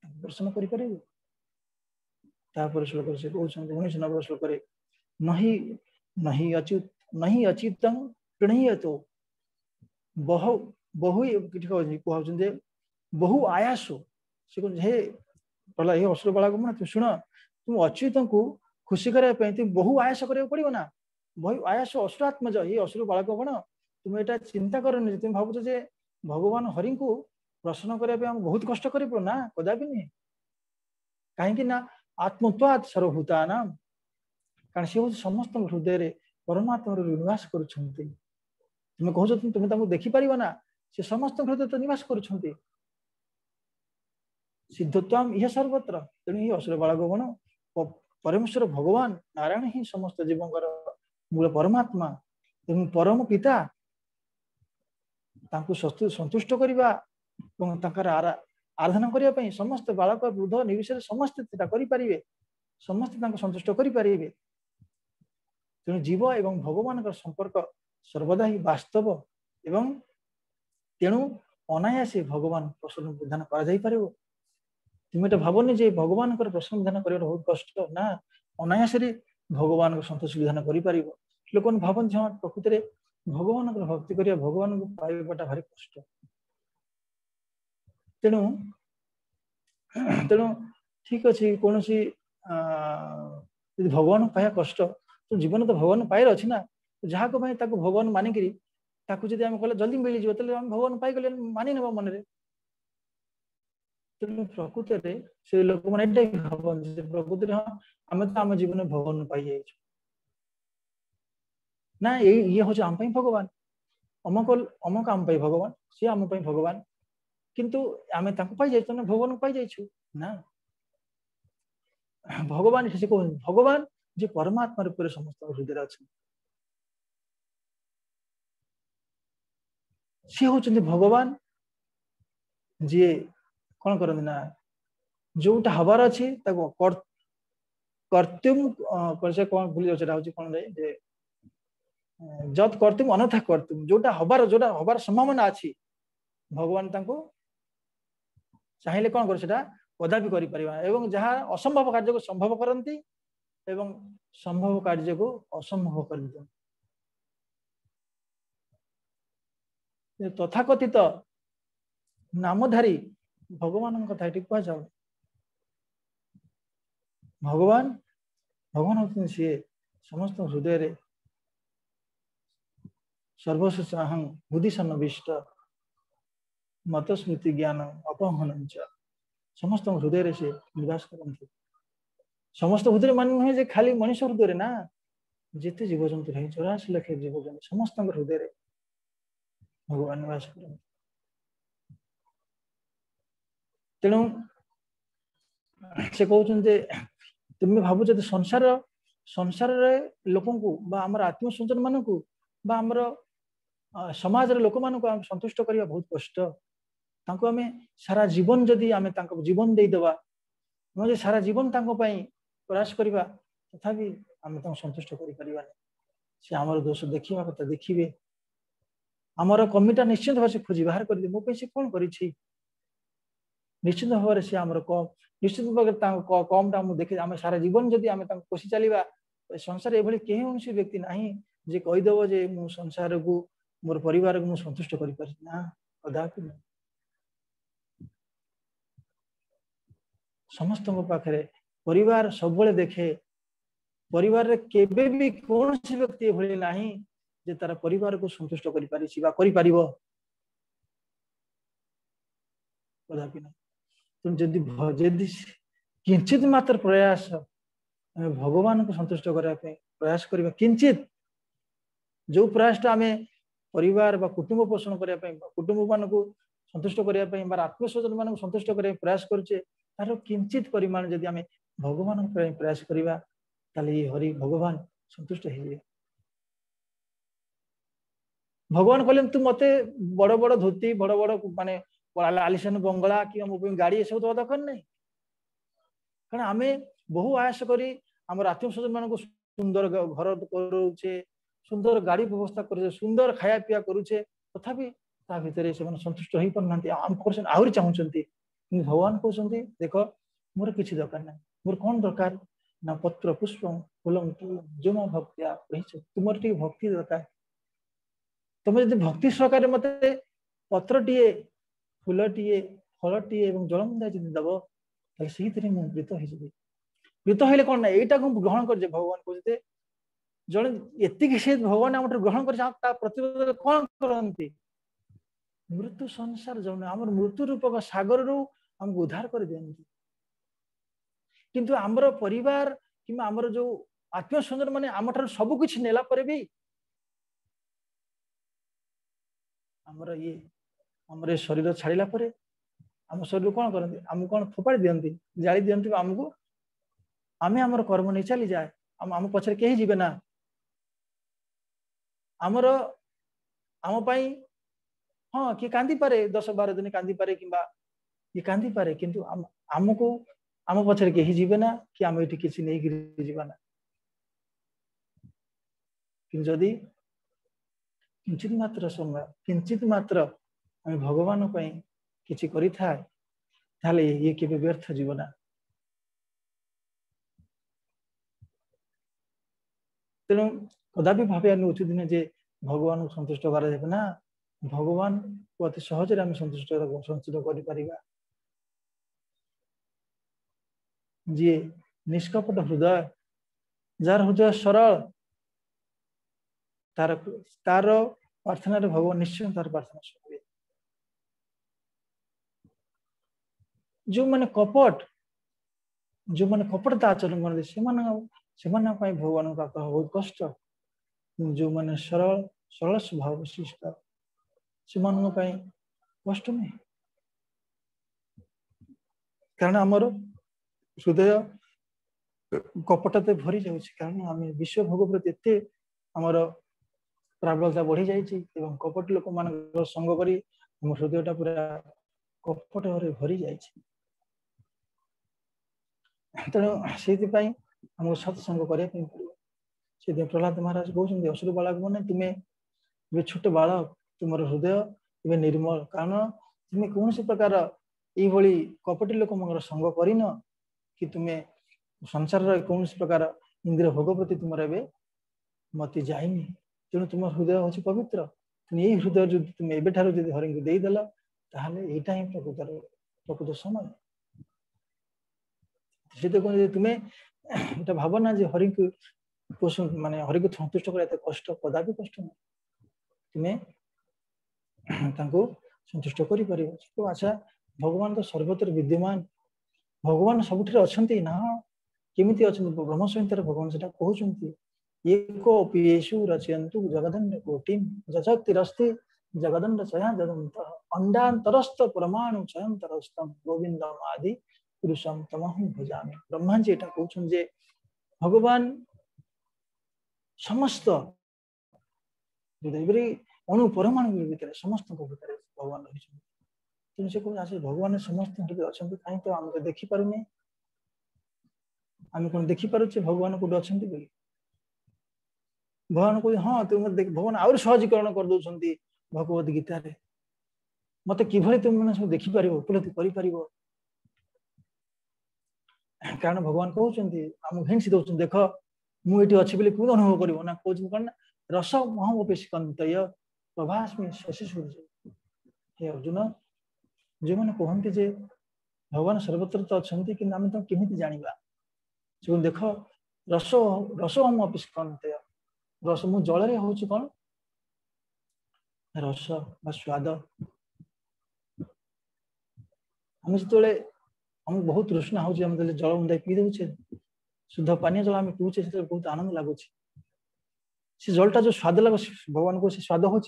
दर्शन कर श्लोक से कहते 19 नंबर श्लोक नहीं अच्युत प्रणीयतो बहु बहु कहते बहु आयास से हे कहला हे असुर बालक मन शुण तुम अच्युत को खुशी करने तुम बहु आयास करा पड़ो ना बहु आयास असुरात्मज ये असुर बालक कौन तुम यहाँ चिंता करनी तुम भावुच भगवान हरि को प्रसन्न करने बहुत कष्ट कर ना कदापि नहीं कहीं ना आत्मत्वात् सर्वभूता नाम कारण सी हूँ समस्त हृदय परमात्मा निवास कर तुम्हें कह तुम्हें देखिपार ना सी समस्त हृदय तो निवास कर सिद्धत्वाम यह सर्वत्र तेणु ये असुर बालक गण परमेश्वर भगवान नारायण ही समस्त जीवंकर मूल परमात्मा एवं परम पिता संतुष्ट करने आराधना करने समस्त बालक वृद्ध निर्विशेष समस्त करें समस्त संतुष्ट करें तेणु जीव एवं भगवान संपर्क सर्वदा ही वास्तव एवं तेणु अनायासे भगवान प्रसन्न विधान कर तुम्हें भावनी जे भगवान प्रसन्न विधान कर बहुत कष्ट ना अनायास भगवान संतोष विधान कर लोक भावती हाँ प्रकृति में भगवान भक्ति करिया भगवान को पाइबाटा भारी कष्ट तेणु तेणु ठीक अच्छे कौन सी भगवान पाया कष्ट तो जीवन तो भगवान पाइर अच्छी ना जहाँ को भगवान मानिक जब आम कह जल्दी मिल जाए तो भगवान पाइगले मानि ना मन में तेणु प्रकृति से लोक मैंने भावती प्रकृति हाँ आम तो आम जीवन भगवान पाई जाए ना ये हूँ आम भगवान अमक अमक आम भगवान सी आम भगवान किंतु आम पाई जाए भगवान पाई जाइछु ना भगवान से कह भगवान जे परमात्मा रूप समस्त हृदय अच्छा सी हूँ भगवान जी कौन करते ना जोटा हबार अच्छी कर्तुम कौन भूल जाऊँ कौन जाए जत कर्तुम अनथा कर्तुम जोटा हबार संभावना अच्छी भगवान चाहिए कौन कर कदापि कर जहाँ असंभव कार्य को संभव करती एवं संभव कार्य को असंभव कर तथाकथित नामधारी भगवान कथा ये कह जाऊ भगवान भगवान होते सी समस्त हृदय सर्वस्व अहं बुद्धि सन्निविष्ट मत स्मृति ज्ञान अपहन समस्त हृदय से निवास करते समस्त हृदय मान नुहे खाली मनुष्य हृदय ना जिते जीवजंतु है 84 लाख जीवजंतु समस्त हृदय भगवान निवास करते तेणु से कहते तुम्हें भावुच संसार संसार लोक आमर आत्मीय स्वजन मान को आमर समाज लोक मान संतुष्ट करने बहुत कष्ट आम सारा जीवन जदि आम जीवन देदेवा मुझे सारा जीवन प्रयास करवा तथापि आम संतुष्ट कर से आमर दोष देखा कथा देखिए आमर कमीटा निश्चित भाव से खोजी बाहर कर मो से कौन कर निश्चित भाव से आमर कम निश्चित भाव कम टा देखे आम सारा जीवन जदि आम पोषि चलवा संसार ये कौन व्यक्ति ना जे कहीदेव जे मु संसार को मोर परिवार को मुझे संतुष्ट कर कदापि समस्त पाखे परिवार सब देखे परिवार केबे भी कौन व्यक्ति ये ना जे तार परिवार को संतुष्ट कदापि नहीं किंचित मात्र प्रयास भगवान को संतुष्ट करने प्रयास करवा किंचित जो प्रयास आम परिवार कुटुंब पोषण करने कुटुंब मान को संतुष्ट करने आत्मीय स्वजन मान संतुष्ट करने प्रयास करुचे तार किंचित परिमाण जदि आम भगवान प्रयास करवा ताले हरि भगवान संतुष्ट हो भगवान कहले तू मते बड़ बड़ धोती बड़ बड़ माने आलिशान बंगला कि गाड़ी ये सब दरकार नहीं कारण आम बहु आयास करी आम आत्मीय स्वजन मान सुंदर घर करुचे सुंदर गाड़ी व्यवस्था करुचे सुंदर खाया पीया करुचे तथापि ता भितर से संतुष्ट हो पारना आहरी चाहते भगवान कहते देख मोर किसी दरकार ना मोर कौन दरकार ना पत्र पुष्प फूल जो मैं भक्तिया तुम भक्ति दरकार तुम जो भक्ति सहकार मत पत्र टीए फूल टीए फल टीए जलमुंदा जी दब से मृत मृत हेले कौन ना यहाँ को ग्रहण कर भगवान कहते जड़े एति से भगवान आम ग्रहण कर प्रतिरोध कौन करती मृत्यु संसार जौन आम मृत्यु रूपक सागर रू हमको उद्धार कर दिखती किंतु आमर परिवार कि आमर जो आत्मीय स्वजन माने आम ठार सबकिछ नेला पर भी आमर ये आमर शरीर छाड़िला परे आम शरीर कौन करते आमको कौन फोपाड़ी दियंती जाली दियंती आमको आमे आमर कर्म नहीं चली जाए आम पछरे केही जीवे ना आमर आम पाई हाँ किए कांदी पारे 10-12 दिन कांदी पारे किंबा ये कांदी पारे किंतु आमको आम पछरे केही जीवे ना कि आम ये किसी नहीं गिरी जीवा ना कि जदि किंचित मात्र समय किंचित मात्र आम भगवान पाई किछि करि थाए ताले ये केबे व्यर्थ जीवना तेणु कदापि भावे उचित दिन जे भगवान को संतुष्ट कर ना भगवान को अति सहज आम संतुष्ट कर जी निष्कपट हृदय जार हृदय सरल तार तार प्रार्थना भगवान निश्चय तार प्रार्थना सुनिबे जो माने कपट आचरण करते से भगवान का बहुत कष्ट जो माने सरल सरल स्वभाव विशिष्ट से कष्ट नहीं कारण आमर हृदय कपटते भरी जाऊँ कारण आम विश्व भोग प्रति एते आमर प्रबलता बढ़ी जाइए कपट लोक मान संग करी आम हृदयटा पूरा कपट भरी जाइए तेणु से आमको सत्संग करने पड़ो प्रहलाद महाराज कहते असुर बालक मैंने तुम्हें छोट बालक तुम हृदय निर्मल कारण तुम्हें कौन प्रकार ये कपटी लोक संग करन कि तुम्हें संसार कौन प्रकार इंद्रिय भोग प्रति तुम मत जाइनी तेणु तुम हृदय हूँ पवित्र तुम यही हृदय जो तुम एठार हरि को देदेल ताहले एटा ही प्रकृत समय से कहते तुम्हें एटा भावना जे हरि को माने हरि को संतुष्ट करते कष्ट कदापि कष्ट नहीं तुम्हें संतुष्ट कर तो अच्छा भगवान तो सर्वत्र विद्यमान भगवान सबुठ अच्छा ना केमिति अच्छा ब्रह्म संहितार भगवान से कहते एको पीएषु रचयन्तु जगदन्य कोटिम जगतिरस्ति जगदंड चया जगंत अंडांतरस्थ परमाणु चयंतरस्थम गोविंदम आदि पुरुषम तमहं भजामि। ब्रह्मा जी एटा कहउछन जे भगवान समस्त हृदय अणु परमाणु भितर समस्त भितर भगवान रही। तेणु से कौन आसे भगवान समस्त हृदय अच्छा कहीं तो आम देखी पारे आम कौन देखी पारे भगवान कौट अच्छा भगवान कह हाँ तुम भगवान आउर सहजीकरण कर दौरान भगवद गीतार मत कि तुम मैंने सब देखिपार उपलब्धि कर कारण भगवान कहते आम हिंसी दौरान देख मुझे अच्छी बोली कौन अनुभव कर कौन कौन ना रस महपेशकंतय प्रभास्मी शशि सूर्य। हे अर्जुन जो मैंने कहते जे भगवान सर्वत्र तो अच्छा कि आम तुम केमी जाना से देख रस रस महपेशकंतय रस मु जल हूँ कौन रस स्वाद आम जो आम बहुत तृष्णा हो जल मुंदाई पी दे शुद्ध पानी जल आम पीछे बहुत आनंद लगुच से जलटा जो स्वाद लगे भगवान को स्वाद हूँ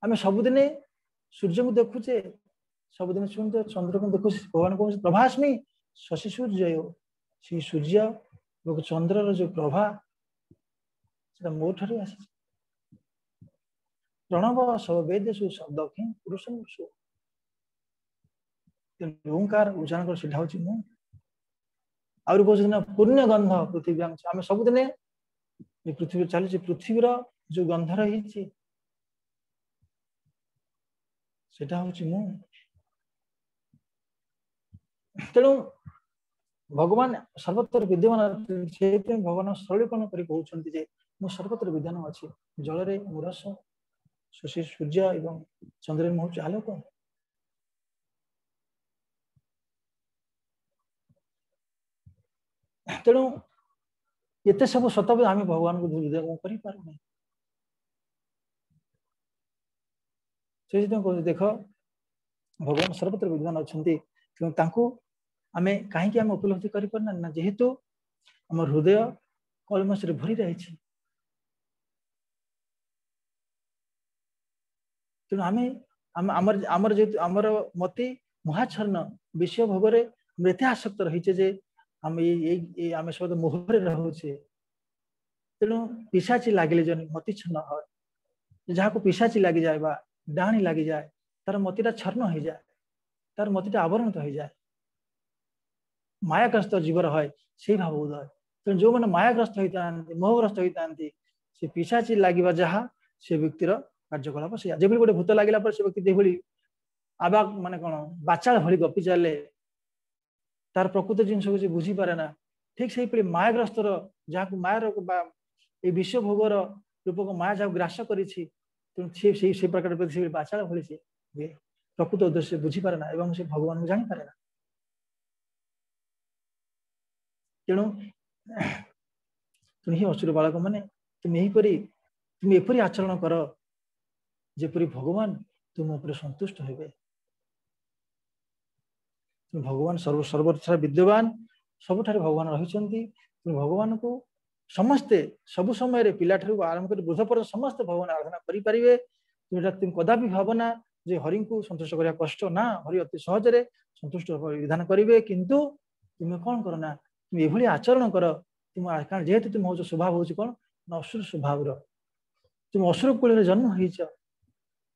आम सबुदिन सूर्य को देखुचे सबुदिन शुणुचे चंद्र को देखु भगवान को प्रभास्मी शशि सूर्य से सूर्य चंद्र जो प्रभा मो ठार आस प्रणव सब वेदेशु शब्द पुरुष ओंकार उच्चारण कर सीधा हूँ आउर कह पुण्य गंध पृथ्वी आम सबुदिन पृथ्वी चली पृथ्वीर जो गंध रही सेटा हूँ तेणु भगवान सर्वत्र विद्यमान से भगवान सरलीकरण कर कहते मु सर्वत्र विद्यमान अच्छी जल रस शशि सूर्य एवं चंद्र में हूँ आलोक तेणु ये सब सत भी आम भगवान को करें से देख भगवान सर्वत्र विद्यमान अच्छा आमे कहीं आम उपलब्धि करना जेहेतु आम हृदय कलमश भरी रही तेणु आमर जेहेतु आमर मति महाच्छन्न विषय भोगरे एत आसक्त रही आम आम सब मोहरे रोचे तेणु पिशाची लगे जन मति छन्न है जहाँ को पिशाची लगी जाए डाणी लगी जाए तार मतिटा छन्न हो जाए तार मतिटा आवरणित हो जाए मायाग्रस्त जीवर है से भाव उदय तेणु जो मैंने मायाग्रस्त होता मोहग्रस्त होता से पिशाची लगे जहाँ से व्यक्तिर कार्यकलाप से जो गोटे भूत लगे से व्यक्ति आवाक माने कौन बाचाल भली गपी चले तार प्रकृत जिन को बुझी पारे ना ठीक से मायाग्रस्त जहाँ मायार विश्व भोगर रूपक माया जहाँ ग्रास कर प्रकार बाचाल भली से प्रकृत उद्देश्य बुझी पारे ना एवं से भगवान को जानी पारे ना तेणु तुम ही असुर बालक मैंने तुम एपरी आचरण कर जेपरी भगवान तुम ऊपर संतुष्ट हेबे भगवान सर्वथा विद्यमान सबुठारे भगवान रही भगवान को समस्ते सब समय पिला ठार आरंभ कर वृद्ध पर समस्त भगवान आराधना करें तुम कदापि भावना जे हरि को संतुष्ट करने कष्ट ना हरि अति सहजरे संतुष्ट विधान करेंगे किंतु तुम्हें कौन करना तुम ये आचरण कर तुम कारण जेहेतु तुम हूँ स्वभाव हूँ कौन असुर स्वभाव तुम असुर कूल जन्म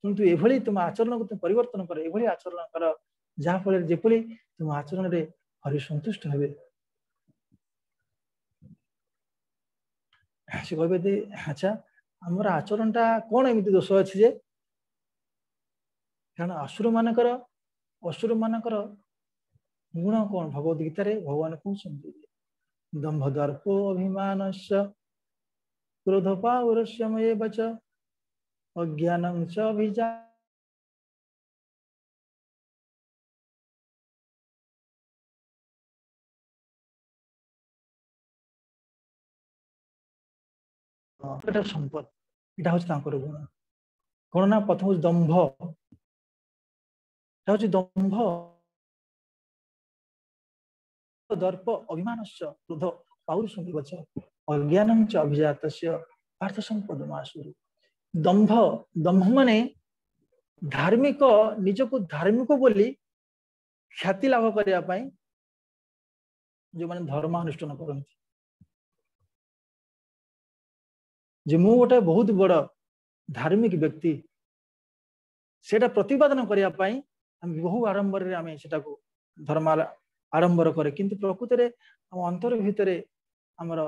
किंतु ये तुम आचरण को तुम परिवर्तन कर ये आचरण कर जहाँफल जेपरी तुम आचरण रे हरि संतुष्ट हे से कहे अच्छा आमर आचरणटा कौन एमती दोष अच्छी जे कारण असुर मानकर गुण कौन भगवद गीतार भगवान कहते दंभ दर्पो अभिमान क्रोध पाउरस्यमये बच अज्ञानं च अभिजा संपद यहाँ हूँ गुण कौन ना प्रथम दंभ दंभ दर्प अभिमान क्रोध पौरुष अज्ञान च अभिजात पार्थ संपद मासुरी दंभ दंभ माने धार्मिक निजको धार्मिक बोली ख्याति लाभ करने जो मैंने धर्मानुष्ठान करती जे मु गोटे बहुत बड़ धार्मिक व्यक्ति सेटा प्रतिपादन करने बहु आडंबर आम से धर्म आडंबर करे किंतु प्रकृत में आम अंतर भितर आमर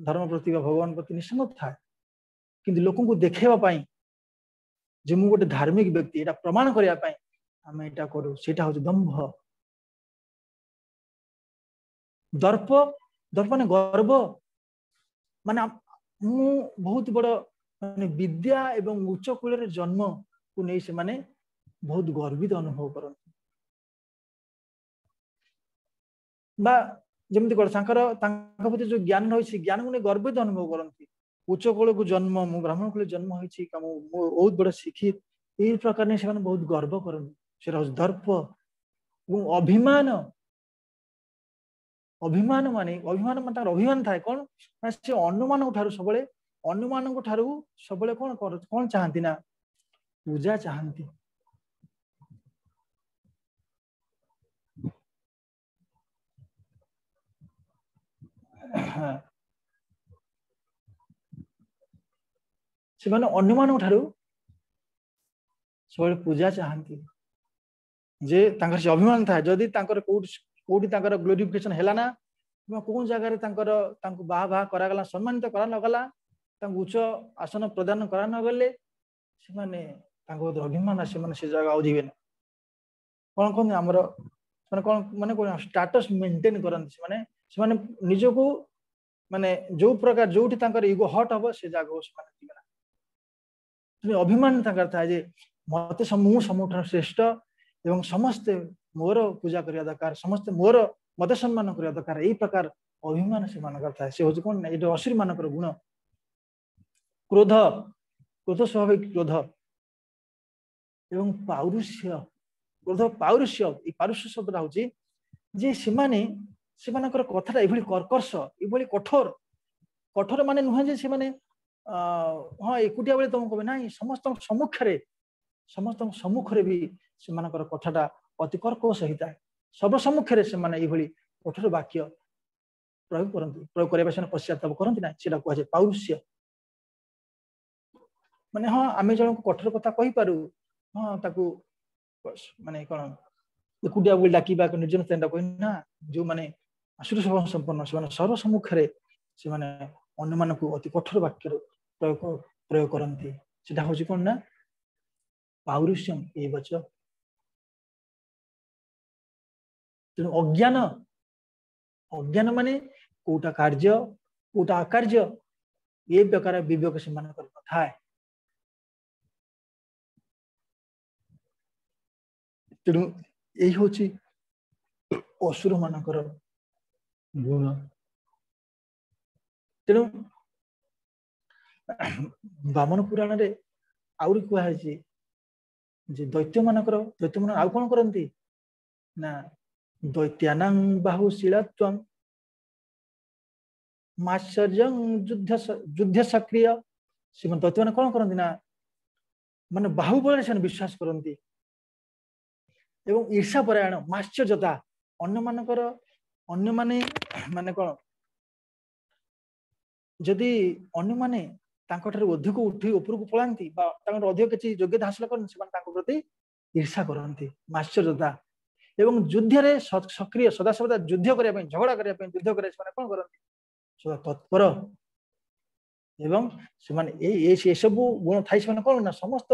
धर्म प्रति भगवान प्रति निश्चय था किंतु लोक को देखेवाई जे मु गोटे धार्मिक व्यक्ति एटा प्रमाण करने आम एटा करूँ सेटा हूँ दंभ दर्प दर्प माने गर्व माने मु बहुत बड़ माने विद्या एवं उच्च कूल जन्म को नहीं से माने बहुत गर्वित अनुभव करते बा जमती प्रति जो ज्ञान रही ज्ञान को गर्वित अनुभव करती उच्च कूल को जन्म मु ब्राह्मण कूल जन्म होती बहुत बड़ शिक्षित यही प्रकार नहीं से बहुत गर्व करते दर्प अभिमान अभिमान माने अभिमान थाए कौन से अनुमान सब अनुमान सब कौन चाहती ना पूजा चाहती से अनुमान सब पूजा चाहती जे से अभिमान था जदि कोटी ग्लोरिफिकेशन है ना कौन जगह बाहा बाहा करागला सम्मानित करा नगला उच्च आसन प्रदान करा नगले से अभिमान से जगह आउे कौन कहते आमर कौन माने कौन स्टेटस मेंटेन करते निजको माने जो प्रकार जो इगो हट हम से जगह अभिमान था जे मत समूह श्रेष्ठ एवं समस्ते मोर पूजा करने दरकार समस्ते मोर मत सम्मान करने दरकार यही प्रकार अभिमान से था से हूँ कौन ना ये असुरी मान गुण क्रोध क्रोध स्वाभाविक क्रोध एवं पौरुष्य क्रोध पौरुष्य पौरुष्य शब्द हूँ जे से कथा ये कर्कश ये कठोर कठोर माने नुहे जे से हाँ एकुटिया बेले तुम कहे ना समस्त सम्मुखें भी से कथाटा अति कर्कश होता है सब सम्मुखें से कठोर वाक्य प्रयोग करती प्रयोग करने पश्चाताप करती ना से कहुए पौरुष्य माने हाँ आम जन को कठोर कथा कही पारू हाँ ताकू माने कौन एकुटिया बोली डाकिबा निर्जन स्थान कही ना जो माने आसुरी स्वभाव संपन्न से सर्व सम्मुखें से अन्य को अति कठोर वाक्य प्रयोग करती से हूँ कौन ना पौरुष्यम ये बच तेणु अज्ञान अज्ञान माने कोटा कार्य कोटा अकार्य ये प्रकार विवेक से था तेणु यही हूँ असुर मानकर गुण तेणु वामन पुराण रे आउरी कहुई दैत्य मान आउ कौन करती ना दैत्यानां बाहुशीलत्वं मात्सर्यं युद्ध सक्रिय से दैत्य मैंने कौन करती ना माने बाहुबल से विश्वास करती एवं ईर्षा परायण माश्चर्यता अन्य मानकर अन्य माने माने कौन जदि अन्य माने अधिक उठी उपरକୁ पलांती अधिक किसी योग्यता हासिल करते प्रति ईर्षा करती माश्चर्यता एवं युद्ध रे सक्रिय सदा सर्वदा युद्ध करने झगड़ा करने युद्ध करने कौन करती सदा तत्पर एवं से सब गुण थी कौन ना समस्त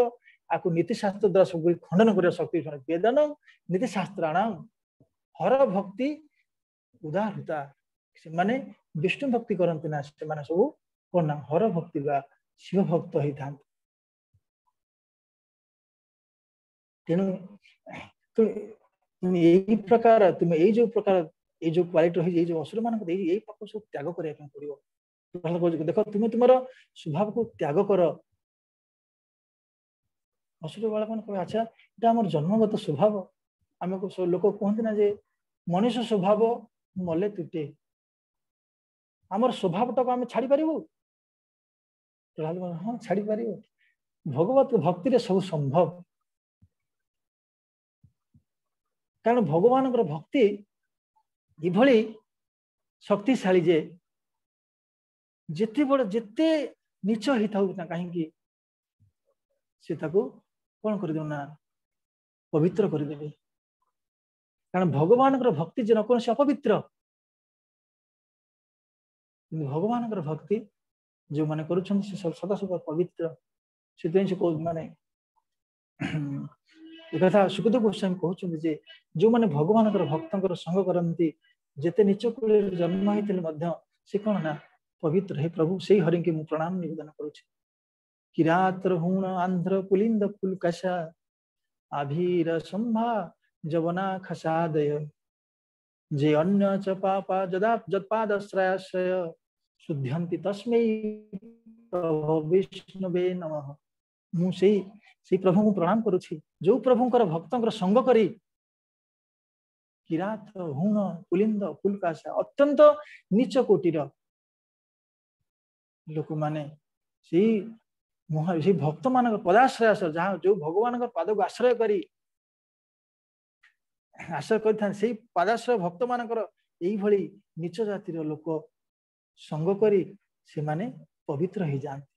आपको नीतिशास्त्र द्वारा सब खंडन कर शक्ति वेदन नीतिशास्त्राण हर भक्ति उदाहृता से विष्णु भक्ति करती ना से सब कौन ना हर भक्ति बा शिव भक्त होता तेणु यही प्रकार तुम्हें ये जो प्रकार ये जो क्वालिटी रही जो असुर मान यही प्रकार सब त्याग करने पड़ो देख तुम्हें तुम स्वभाव को त्याग कर असुर बाला मान कह अच्छा ये आम जन्मगत स्वभाव आम को लोक कहते ना जे मनुष्य स्वभाव मले तुटे आमर स्वभाव टाक आम छाड़ी पारू हाँ छाड़ी पार भगवत भक्ति रे सब संभव कारण भगवान भक्ति इभली शक्तिशाली जे जिते बड़ जिते नीच होता ना कहीं से कौन कर ना पवित्र करदे कारण भगवान भक्ति जे न कौन से अपवित्र भगवान भक्ति जो माने करुछन से सदा सदा पवित्र से माने कथा सुखदेव गोस्वामी कहते जे जो माने भगवान भक्तों संग करती जिते नीच कूल जन्म होते से कौन ना पवित्र है प्रभु से हरि के मुझे प्रणाम निवेदन करुच्छे किरात हुण आंध्र पुलिंद पुलकशा आभीर संभा जवना खसादय जे अन्य च पापा जदा जत्पादश्रयाश्रय शुद्ध्यन्ति तस्मै प्रभु विष्णुवे नमः मु से प्रभु को प्रणाम करुछि जो प्रभुंकर भक्तंकर संग करी किरात हुण पुलिंद पुलकाशा अत्यंत नीच कोटीर लोक माने से भक्त मान पदाश्रय जहाँ जो भगवान पाद को आश्रय करी आश्रय कर पादाश्रय भक्त मानकर यही नीच जातिर लोक संग करी से माने पवित्र हो जाते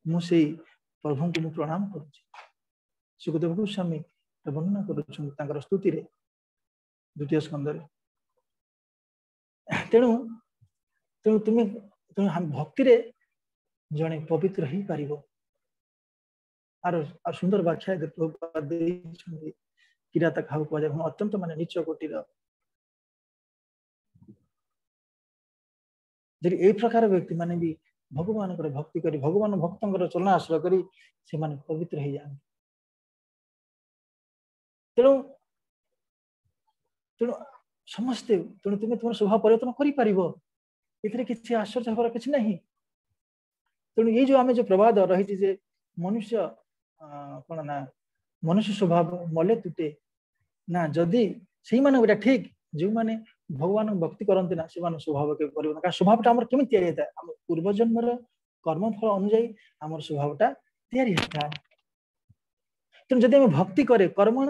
मुझे प्रभु को प्रणाम करुच्ची सुखदेव गोस्वामी वर्णना कर स्तुति रे द्वितीय स्कंद तेणु तेणु तुम्हें तेणु हम भक्ति रे जड़े पवित्र ही पारिबो आर सुंदर व्याख्या किरात खाऊ कह जाए अत्यंत माने नीच कोटीर जदि ए प्रकार व्यक्ति माने भी भगवान भक्ति करी भगवान भक्तों चलन आश्रय करी से माने पवित्र हो जाए तेणु तेणु समस्ते तेणु तुम्हें तुम स्वभाव परिवर्तन कर किसी आश्चर्य हमारा किसी नहीं तेणु ये जो आम जो प्रवाद रही जे मनुष्य कौन ना मनुष्य स्वभाव मले तुटे ना जदि से माने ठीक जो माने भगवान भक्ति करते ना से स्वभाव के परिवर्तन स्वभाव आम केमी या पूर्व जन्म कर्मफल अनुजाई आम स्वभावटा या तेणु जदि भक्ति करे कर्मण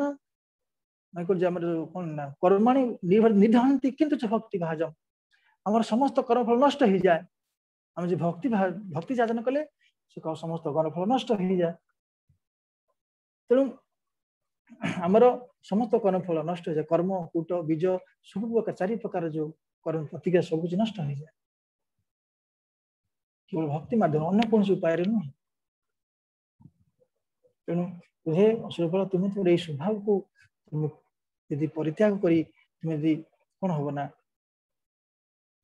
कौन ना कर्माणी निधांति किंतु भक्ति भाजम आम समस्त कर्मफल नष्ट हो जाए आम जो भक्ति भक्ति जाचन कले से समस्त कर्मफल नष्ट हो जाए तेणु आमर समस्त कर्मफल नष्ट हो जाए कर्म कूट बीज सब प्रकार 4 प्रकार जो कर्म प्रतिक्रिया सब कुछ नष्ट हो जाए केवल भक्ति माध्यम अन्य कौन उपाय नुह तेणु तुझे असुरफल तुम्हें तुम स्वभाव को तुम यदि परित्याग करी तुम्हें यदि कौन हम ना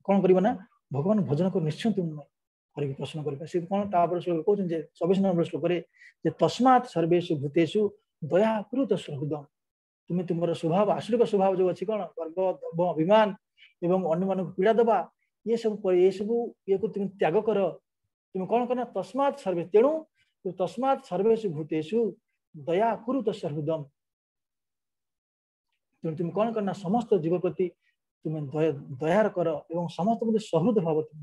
कौन करना भगवान भजन कर निश्चय तुम हरि प्रश्न कर कौन श्लोक कहते 24 नंबर श्लोक तस्मात् सर्वेषु भूतेषु दया कृत सहृदम तुम्हें तुम स्वभाव आश्रिक स्वभाव जो अच्छी कौन गर्व अभिमान एवं अन्य मान पीड़ा दबा ये सब ये को तुम त्याग कर तुम कौन करना तस्मात् सर्वे तेणु तस्मात् सर्वेषु भूतेषु दया कुरुत सहृदम तुम कौन करना समस्त जीव प्रति तुम्हें दयार कर एवं समस्त मध्य सहृद भाव तुम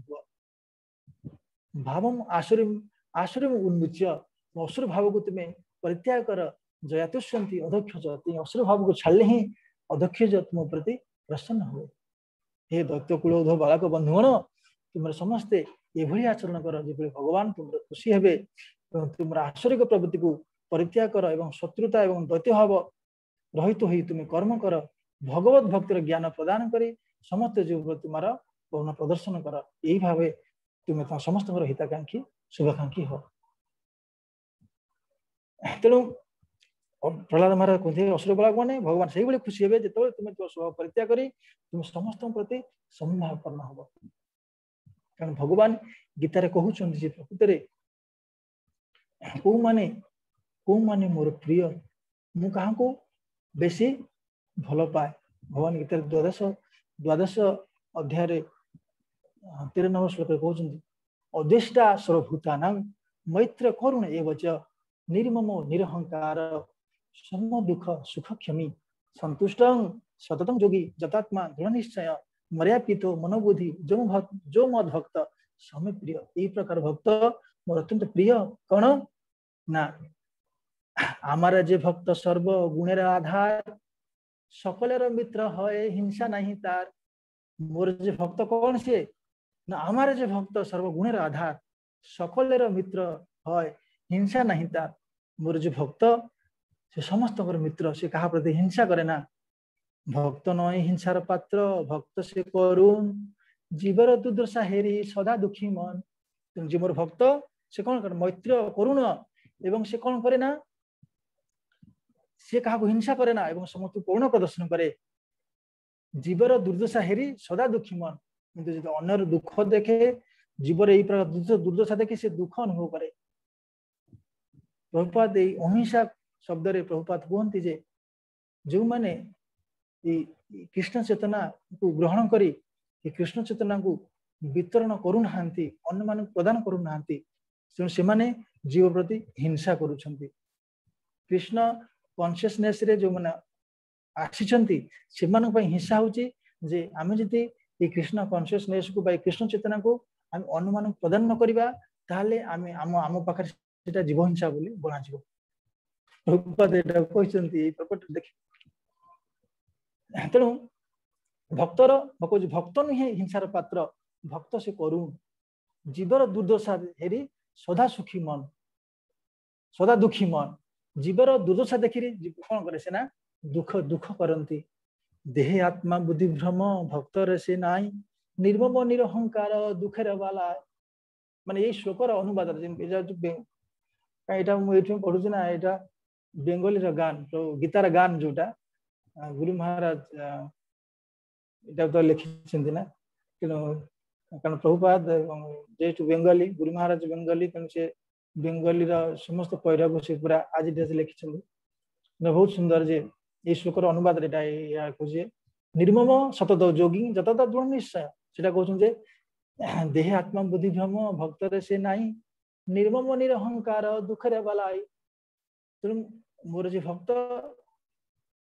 भाव आश्रय उन्मुच्य असुर भाव को तुम्हें परित्याग कर जयातुष्यंती अध्यक्ष असुर भाव को छाड़ले ही अध्यक्ष तुम प्रति प्रसन्न हो हे दैत्य कुलोध बालक बंधुगण तुम समस्ते ये आचरण कर जो भगवान तुम खुशी हे तुम आश्चर्य प्रवृत्ति को परित्याग कर एवं शत्रुता एवं दैत्य भाव रहित हो तुम्हें कर्म कर भगवत भक्तिर ज्ञान प्रदान कर समस्त जीव तुम्हारा करुणा प्रदर्शन कर यही भाव तुम्हें समस्त हिताकांक्षी शुभाकांक्षी हो तेणु प्रहलाद महाराज कहते असुर बालक मैंने भगवान से ही खुशी हे जो तुम्हें तो स्वभाव परित्याग कर तुम समस्त प्रति समभावपन्न हम कारण भगवान गीतार कहते प्रकृत कौ माने मोर प्रिय मु क्या बेसी भल पाए भगवान गीतार द्वादश अध्याय 13 नंबर श्लोक कहते अदेष्टा सर्वभूतानां मैत्र करुण एवच निर्ममो निरहंकार सर्व दुख सुख क्षमी संतुष्ट सततम योगी जतात्मा दृढ़ निश्चय मर्यापितो मनोबुद्धि जो मद भक्त समय प्रिय यही प्रकार भक्त मोर अत्यंत प्रिय कौन ना आमार जे भक्त सर्व गुणेर आधार सकलेर मित्र है हिंसा नहीं तार। मोर जे भक्त कौन से ना आमार जे भक्त सर्व गुणेर आधार सकलेर मित्र है हिंसा नहीं तार। मोर जे भक्त से समस्त मित्र से कहा प्रति हिंसा करे ना। भक्त नय हिंसार पात्र भक्त से करुण जीवर दुर्दशा हेरी सदा दुखी मन। जी मोर भक्त से कौन करे मैत्र करुण एवं से कौन करे ना से कहा हिंसा करे ना एवं समस्त करुण प्रदर्शन करे। जीवर दुर्दशा हेरी सदा दुखी मन किंतु जो अन्यर दुख देखे जीवर यही प्रकार दुर्दशा देखे से दुख अनुभव करे। प्रभुपाद अहिंसा शब्द रे प्रभुपाद कहते जे जो माने कृष्ण चेतना को ग्रहण करी कृष्ण चेतना को वितरण करूना अन्य मान प्रदान करूना से माने जीव प्रति हिंसा करुछंती। कृष्ण कॉन्शियसनेस रे जो माने आसीचंती से मान पई हिंसा होची जे आमे जति ये कृष्ण कॉन्शियसनेस को बाय कृष्ण चेतना को हम अन्य मान प्रदान न करिबा ताले आमे आम आम पाखर सेटा जीव हिंसा बोली बना जीव। प्रभुपाद एटा कहचंती प्रॉपर्टी देखि तेणु भक्तर भक्त नुहे हिंसार पात्र भक्त से करुण जीवर दुर्दशा हेरी सदा सुखी मन सदा दुखी मन। जीवर दुर्दशा देखि कौन करे से ना दुख दुख करती। देहे आत्मा बुद्धि भ्रम भक्तर से नाई निर्मम निरहंकार दुखेर बाला। माने ये श्लोकर अनुवाद पढ़ुची ना यहाँ बेंगली गान तो गीतार गान जोटा गुरु महाराज इटा तो लिखिं ना कारण प्रभुपाद जेहेतु बेंगली गुरु महाराज बेंगली तेणु से बेंगली समस्त पैरा को से पूरा आज डेट लिखिं बहुत सुंदर जे ये श्लोकर अनुवाद कहे निर्मम सतत जोगी जतत दृढ़ निश्चय से कहते देहे आत्मा बुद्धि भ्रम भक्तर से नाई निर्मम निरहंकार दुखरे बलाई। तेणु मोर जे भक्त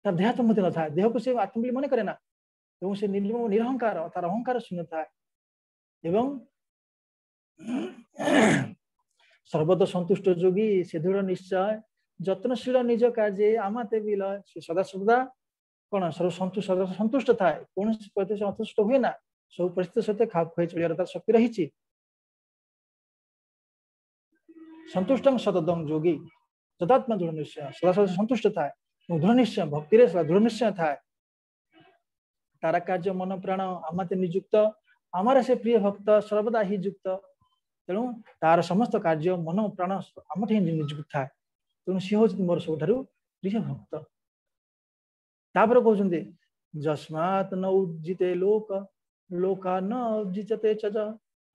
तार देहात्म न था देह को से आत्म मन करे ना एवं से निर्मम निरहंकार तार अहंकार शून्य था एवं सर्वदा संतुष्ट जोगी से दृढ़ निश्चय जत्नशील निज कार्य आमाते विलय। से सदा सर्वदा कौन सर्व संतुष्ट था कौन परिस्थिति असंतुष्ट हुए ना सब परिस्थिति सहित खाप खुई चलियार तार शक्ति रही। संतुष्ट सततम जोगी सदात्मा दृढ़ निश्चय सदा सदा संतुष्ट था दृढ़ निश्चय भक्ति रे दृढ़ निश्चय था। तारा कार्य मन प्राण आमाते नियुक्त आमार से प्रिय भक्त सर्वदा ही युक्त। तेणु तार समस्त कार्य मन प्राण आमठ ही नियुक्त था तेणु सी हूँ मोर सब प्रिय भक्त। तापर कहते जस्मात् न उज्जिते लोक लोका न उज्जिते च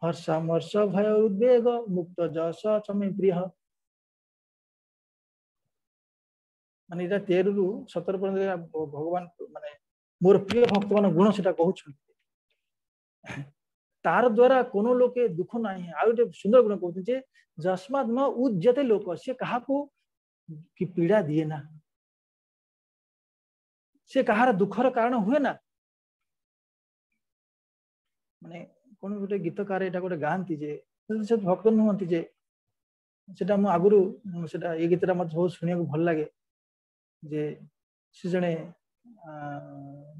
हर्षामर्ष भय उद्वेग मुक्त जस चमे प्रिय। माने 13 रु 17 पर्यंत भगवान माने मोर प्रिय भक्त मान गुण से कहते तार द्वारा कोनो लोके दुख नहीं। आ सुंदर गुण कहते जस्मात् न उज्जते लोक से कहा कि पीड़ा दिए ना से कहार दुखर कारण हुए ना। माने कौन गोटे गीतकार यहाँ गोटे गाँती जे भक्त नुहति जे सेटा मु आगुरु सेटा ये गीतटा मत बहुत सुनिया को भल लगे जे से जने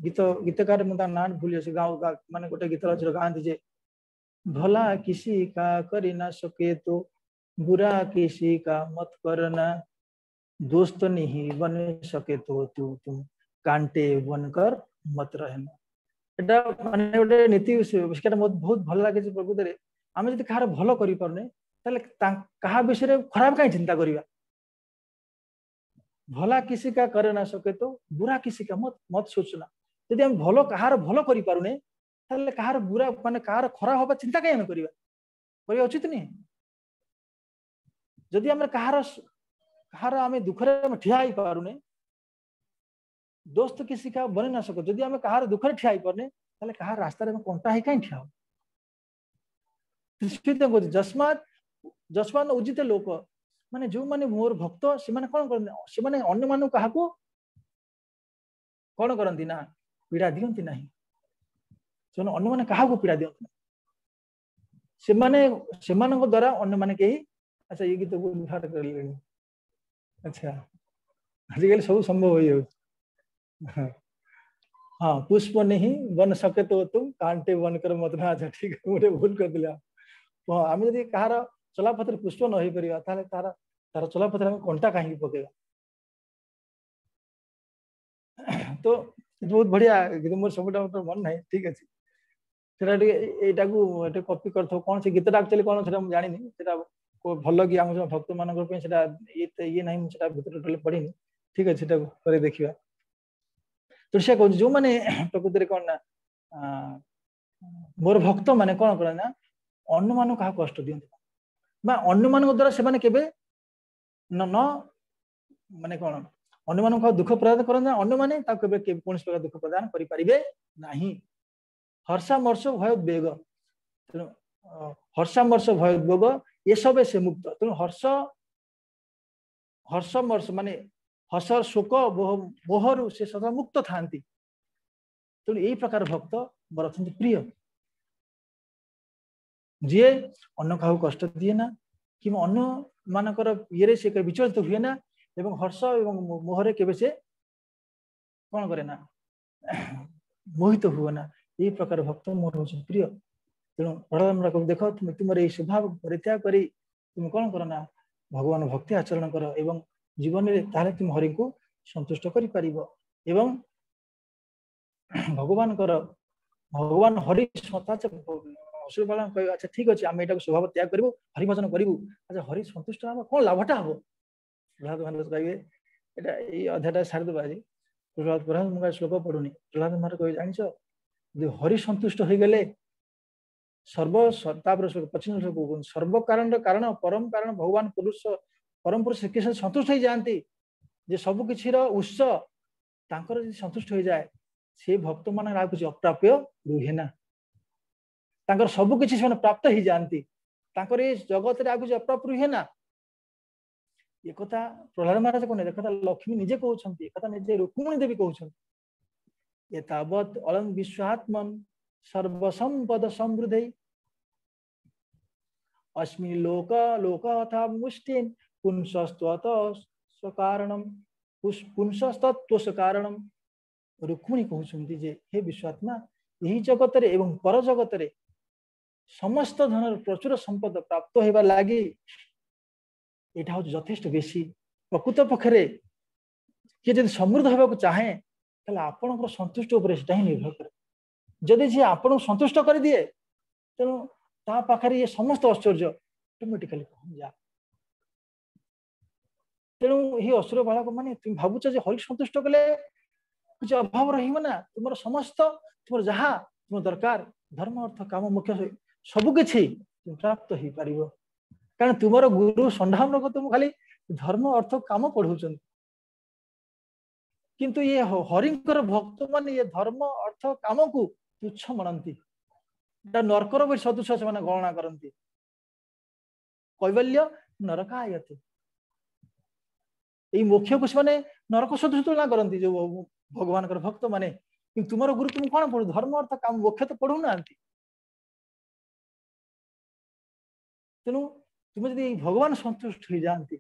गीतकार मुझे ना भूल से गाँव माने गोटे गीत गाँती जे भला किसी का कर ना सके तो बुरा किसी का मत करना दोस्त नहीं बन सके तो तुम कांटे बनकर मत रहना। एटा माने गोटे नीति विषय बहुत भल लगे प्रकृत आम जब कहार भल करें क्या विषय खराब कहीं चिंता करवा। भला किसी का करे ना सके तो बुरा किसी का मत मत सोचना। यदि हम भल कहार भल करें कहार बुरा माने कहार खराब हवा चिंता कहीं आम करवा उचित नहीं। जदि आम कहार आम दुखरे ठिया ही पारुने दोस्त किसी का बन ना सको जदि आम कहार दुखरे ठिया पारे कहार रास्ता कंटा ही कहीं ठिया जस्मात् जस्मात् उज्जित लोक माने जो माने मोर भक्त से माने कौन करते से माने अन्य मानु कहा कौन करती ना पीड़ा दियंती नहीं से अन्य माने कहा पीड़ा दियंती से माने द्वारा अन्य माने कहीं अच्छा ये गीत को उद्धार कर लेनी। अच्छा आजिकल सब संभव हो जाए। हाँ पुष्प नहीं बन सके तो तुम कांटे बनकर मत ना जा। ठीक है मुझे भूल कर दिला। हाँ आम जब कहार चलापथर पुष्प न हो पार तार तार चलापथर आम कंटा कहीं पकेगा। तो बहुत बढ़िया गीत मोर सब मन ना ठीक अच्छे सेटा कॉपी कर कौन से गीतटा एक्चुअली कौन से जानी से भल कि आम भक्त मान ये ना भीतर पढ़ी ठीक अच्छे देखा। तो से कह जो मैंने प्रकृति कौन ना मोर भक्त माने कौन कर ना अन्य मान क्या कष्ट दिखता अन्य मान द्वारा से न माने कौन अन्य मान दुख प्रदान करते अन्य माने कौन प्रकार दुख प्रदान करें ना। हर्षामर्ष भयोद्वेग तेणु हर्षामर्ष भयोद्वेग ये सब से मुक्त तेणु हर्षमर्ष माने हर्ष शोक मोहरु से सदा मुक्त था। तेणु यही प्रकार भक्त मोर अच्छा प्रिय जी अन्न क्या कष्ट दिए ना कि अन्न मानकर ये से विचलित हुए ना एवं हर्ष एवं मोहरे केवे से कौन करे ना मोहित हुए ना यही प्रकार भक्त मोर हूँ प्रिय। तेणु प्रहलाद देख तुम तुम ये स्वभाव परित्याग कर तुम कौन कर ना भगवान भक्ति आचरण कर एवं जीवन में ताले तुम हरि को संतुष्ट कर भगवान कर भगवान हरि असुर बाला कह अच्छा ठीक अच्छे आम यहाँ स्वभाव त्याग करूँ हरिभजन करूँ अच्छा हरि संतुष्ट हम कौन लाभटा हम प्रहलाद महाराज कहे ये अध्याय सारीदेव आज प्रहलाद मुझे श्लोक पढ़ुनी प्रहलाद महाराज कह जान हरि संतुष्ट हो गले सर्व पश्चिम सर्व कारण परम कारण भगवान पुरुष परम पुरुष श्रीकृष्ण संतुष्ट हो जाती जे सब किसी उत्स तांकर संतुष्ट हो जाए से भक्त मान कुछ अप्राप्य रुहे ना सब किसी से प्राप्त ही जाती ये जगत रे कुछ अप्राप्य रुहे ना। एक प्रहलाद महाराज कहने एक लक्ष्मी निजे कहते एक निजे रुक्मिणी देवी कहते तावत अलम विश्वात्मन सर्वसंपद समृद्धि अस्मिन् लोक अथा मुष्टिन पुंसस्त्वत कारणम पुंसस्तत्व कारणम रुक्मिणी कहते जे हे विश्वात्मा यही जगत रे एवं पर जगत रे समस्त धन प्रचुर संपद प्राप्त होगा लगी यहाँ हूँ यथेष्ट बेसी प्रकृत पक्षरे किए जब समृद्ध होगा चाहे आपण संतुष्ट ही निर्भर करे जदि जी आपन संतुष्ट कर दिए तेणु ता पाखे ये समस्त ऐश्वर्य ऑटोमेटिकली पहुंच जा। तेणु ये असुर बालक माने तुम भावुच हरि संतुष्ट कले कुछ अभाव रहा तुम समस्त तुम जहाँ तुम दरकार धर्म अर्थ काम मुख्य सबकि प्राप्त हो पार कारण तुम गुरु संधान को तुम खाली धर्म अर्थ काम पढ़ाऊँ किंतु ये हरिंकर भक्त मान ये धर्म अर्थ काम को तुच्छ मनती नरकर भी सदृश से गणना करती कैवल्य नरकायते यही मोक्ष को से नरक सदृश तुलना करती जो भगवान भक्त माने तुम गुरु तुम कौन पढ़ू धर्म अर्थ काम मोक्ष तो पढ़ू ना तेणु तुम जब भगवान संतुष्ट हो जाती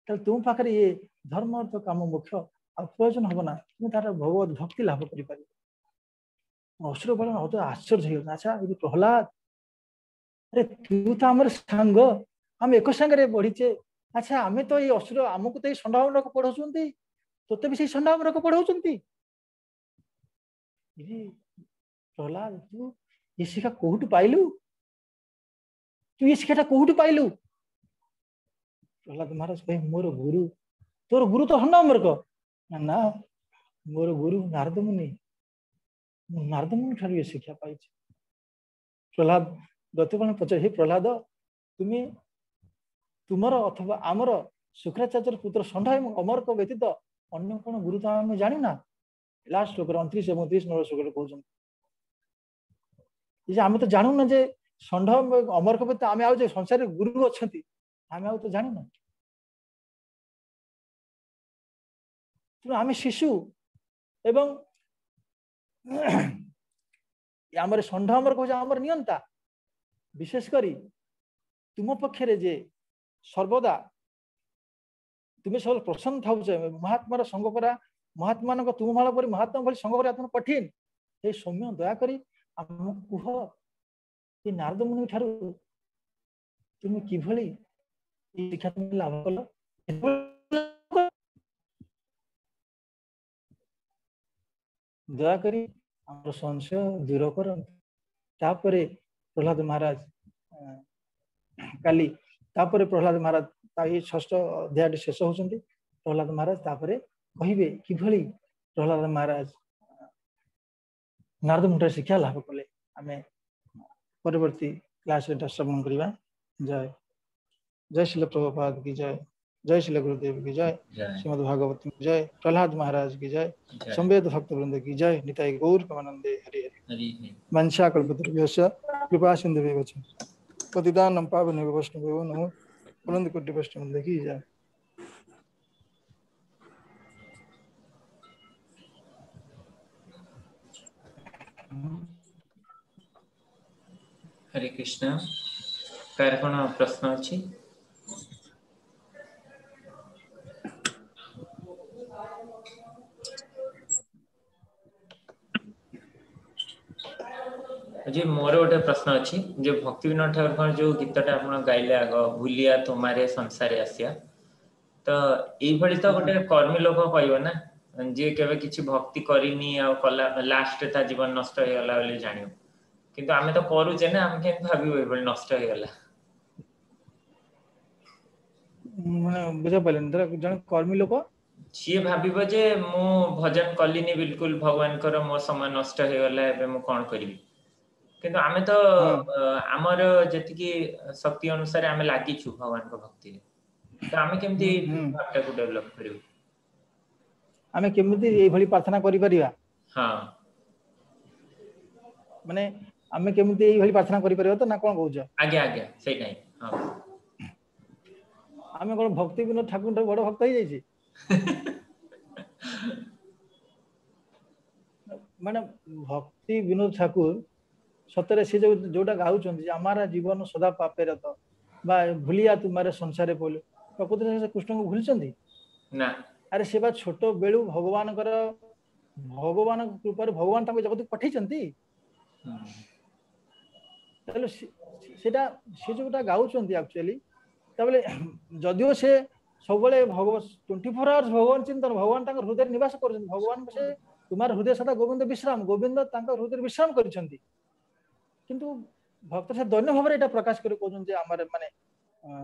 तुम पाखे ये धर्म अर्थ काम मोक्ष आ प्रयोजन हम ना तुम तार भगवत भक्ति लाभ कर असुर बल बहुत आश्चर्य हो अच्छा ये प्रहलाद अरे तू तो आम सांग आम एक सांगे बढ़ीचे अच्छा आम तो ये असुर आमको तो ये षंडावन को पढ़ाऊँ तोते भी षंडावन को पढ़ाऊँ प्रहलाद तू ये शिक्षा कौटू पाइलु तू ये शिक्षा कौटू पाइलु प्रहलाद महाराज कहे मोर गुरु तोर गुरु तो हंडामर्क ना मोर गुरु नारद मुनि नारद मुनि ठार ये शिक्षा पाई प्रहलाद दत्तपाल पचार हे प्रहलाद तुम्हें तुमर अथवा आमर शुक्राचार्य पुत्र षंडा एवं अमरक व्यतीत अन्य कौन गुरु तो आम जानी ना लास्ट श्लोक 29 और 30 नंबर श्लोक कहते आम तो जानू ना जे षंड अमरक व्यतीत आम आज संसार गुरु अच्छा आम आ तो जानू ना तेणु आम शिशु एवं आमर षंड अमर कह आमर नियंता विशेषकर तुम पक्षरे जे सर्वदा तुम्हें सब प्रसन्न था महात्मार संग करा महात्मा तुम माल पर महात्मा भाई संग कर कठिन ये सौम्य दयाकोरी आमको कह ये नारद मुनि ठार तुम किभली शिक्षा तुम लाभ कल दयाकोरी आम संशय दूर कर प्रहलाद महाराज काली प्रहलाद महाराज ये 6ठ अध्याय शेष होती प्रहलाद महाराज कहे किभली प्रहलाद महाराज नारद मुनि शिक्षा लाभ कले आम परवर्ती क्लास श्रवण करवा जय जय श्री प्रभुपाद की जय जय श्री गुरुदेव की जय श्रीमद भागवत की जय प्रहलाद महाराज की जय संवेद भक्त वृंद की जय निताय गौर प्रेमानंदे हरि हरि वंशा कल्पतरुभ्यश्च कृपा सिंधुभ्येव च पतितानां पावनेभ्यो वैष्णवेभ्यो नमो अनंत कोटि वैष्णव की जय। हरे कृष्ण कार कोन प्रश्न अछि जी मोर गोटे प्रश्न अच्छी जो भक्ति विनोद ठाकुर जो गीतटा आप गाइले आग भूलिया तुम्हारे संसार आसिया तो ये तो गोटे कर्मी लोक कह ना जी केवे किसी भक्ति करनी कला लास्ट ता जीवन नष्ट हो गला बोली जानियो किंतु आमे तो करूचे ना आमे केन भाबिबो ए नष्ट हो गला माने बुझा पलेन जन कर्मी लोक सी भाबिबो जे मु भजन कलिनी बिल्कुल भगवान कर मो समय नष्ट हो गला एबे मु कोन करिवि किंतु आमे तो आमर जति शक्ति अनुसार आमे लागि छु भगवान को भक्ति तो आमे केमती भावटा को डेवलप करिवो आमे केमती ए भली प्रार्थना करि परिबा हां माने आमे केमती ए भली प्रार्थना करि परिबा तो ना कोन कहउछ आगे आगे सही नाही हां आमे कोन भक्ति विनोद ठाकुर बड़ भक्त हो जाई छी माने भक्ति विनोद ठाकुर सतरे से जोटा गाउछन हमारा जीवन सदा पापे रत बा भूलिया तुम्हारे संसार बोल प्रकृति से कृष्ण को भूलचंदी ना अरे से बा छोट बेलू भगवान कृपा भगवान तक जगत पठै चंती तले सेटा से जोटा गाउछन एक्चुअली तबले जदियो से सबले भगवान 24 आवर्स भगवान चिंतन भगवान तक हृदय निवास करछन भगवान से तुम्हार हृदय सदा गोविंद विश्राम गोविंद तक हृदय विश्राम करछंती किंतु भक्त से दैन्य भाव एटा प्रकाश कर कहउछन जे हमर माने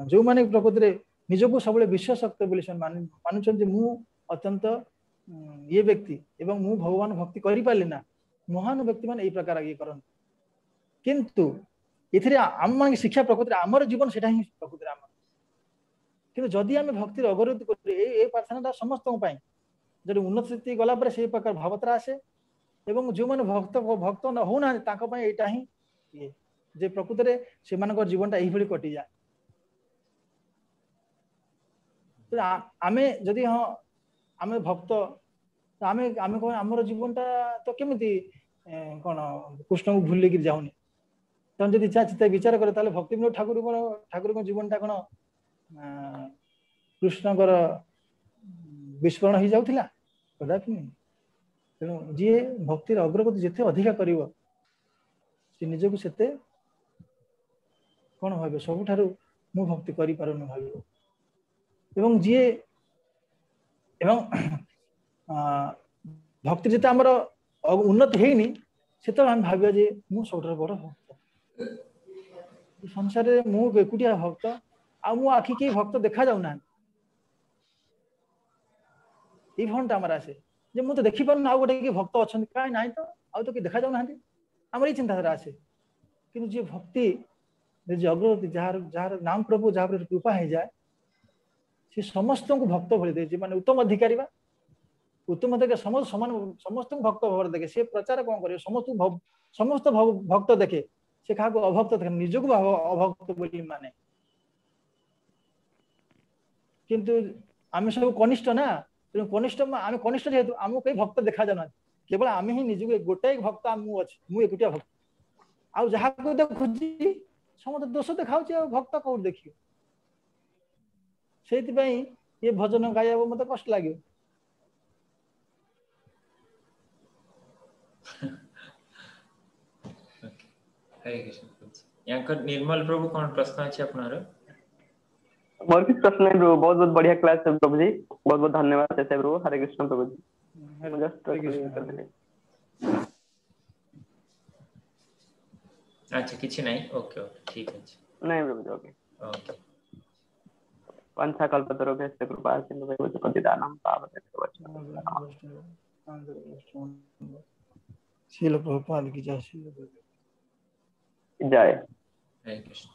जो माने प्रकृति रे निजको सबले विश्व शक्ति बोली मानुछन जे मु अत्यंत ये व्यक्ति एवं मु भगवान भक्ति करि पाली ना महान व्यक्ति मान ए प्रकार ये करन किंतु इथरे आम मान शिक्षा प्रकृति हमर जीवन सेटा ही प्रकृति रे हमर किंतु जदि आमे भक्ति रे अगरति कर ए प्रार्थनाटा समस्त पई जदि उन्नत स्थिति गला पर से प्रकार भावत्रा आसे एवं जो माने भक्त न होना ताको पई एटा ही ये जे प्रकृति रे से मानक जीवनटा एही भली कटि जाय तो आमे जदि हां आमे भक्त तो आमे आमे को हमर जीवनटा तो केमिति कोन कृष्ण को भूल लेकि जाउनी तन जदि चित्त विचार करे ताले भक्ति विनोद ठाकुर को जीवनटा कोन कृष्ण कर विस्मरण हो जाउथिला कदापि नहीं तेणु जी भक्ति अग्रगति जिते अधिका करिवो से निजको सेते कौन भावे सबुठारु मु भक्ति करि पारुन भाविबो एवं जी एवं भक्ति जिते हमर उन्नति हेनी सेतो हम भाबिया जे मु सबुठारु बड़ भक्त संसार रे मु एकुटिया भक्त आ मु आखि के भक्त देखा जाउना ई भंटा हमर आसे जे मु तो देखि पारुन आ गोटे के भक्त अछन काई नाही तो आ तो के देखा जाउना हमर ई चिंताधारा आसे किंतु जे भक्ति अग्रगति जार नाम प्रभु जहाँ पर कृपा हो जाए से समस्त को भक्त भली दे माने उत्तम अधिकारी बा उत्तम अधिकारी समस्त समान समस्त भक्त भाव देखे से प्रचार कौन करे समस्त भक्त देखे से क्या अभक्त देखे निजक अभक्त बोली माने किंतु आम सब कनिष्ठ ना तेणु कनिष्ठ आम कनिष्ठ जेहेतु आमको कई भक्त देखा जाना केवल आम ही निजक गोटे भक्त मुझे एकुटिया भक्त आउ जहाँ को देखुची समस्त दोष देखा भक्त कौट देखियो सेति पई ये भजन गाइबो मते कष्ट लाग्यो हरे कृष्ण यांकर निर्मल प्रभु कौन प्रश्न अछि आपनार मोर किछ प्रश्न नहीं प्रभु बहुत बहुत बढ़िया क्लास है प्रभु जी बहुत बहुत धन्यवाद से प्रभु हरे कृष्ण प्रभु जी हरे कृष्ण अच्छा किछि नहीं ओके ओके ठीक अछि नहीं प्रभु जी ओके ओके पंचा कल्पतरुभ्यश्च कृपा सिन्धुभ्यो पतितानां पावनेभ्यो शील प्रभुपाद की जय श्री जय हरे कृष्ण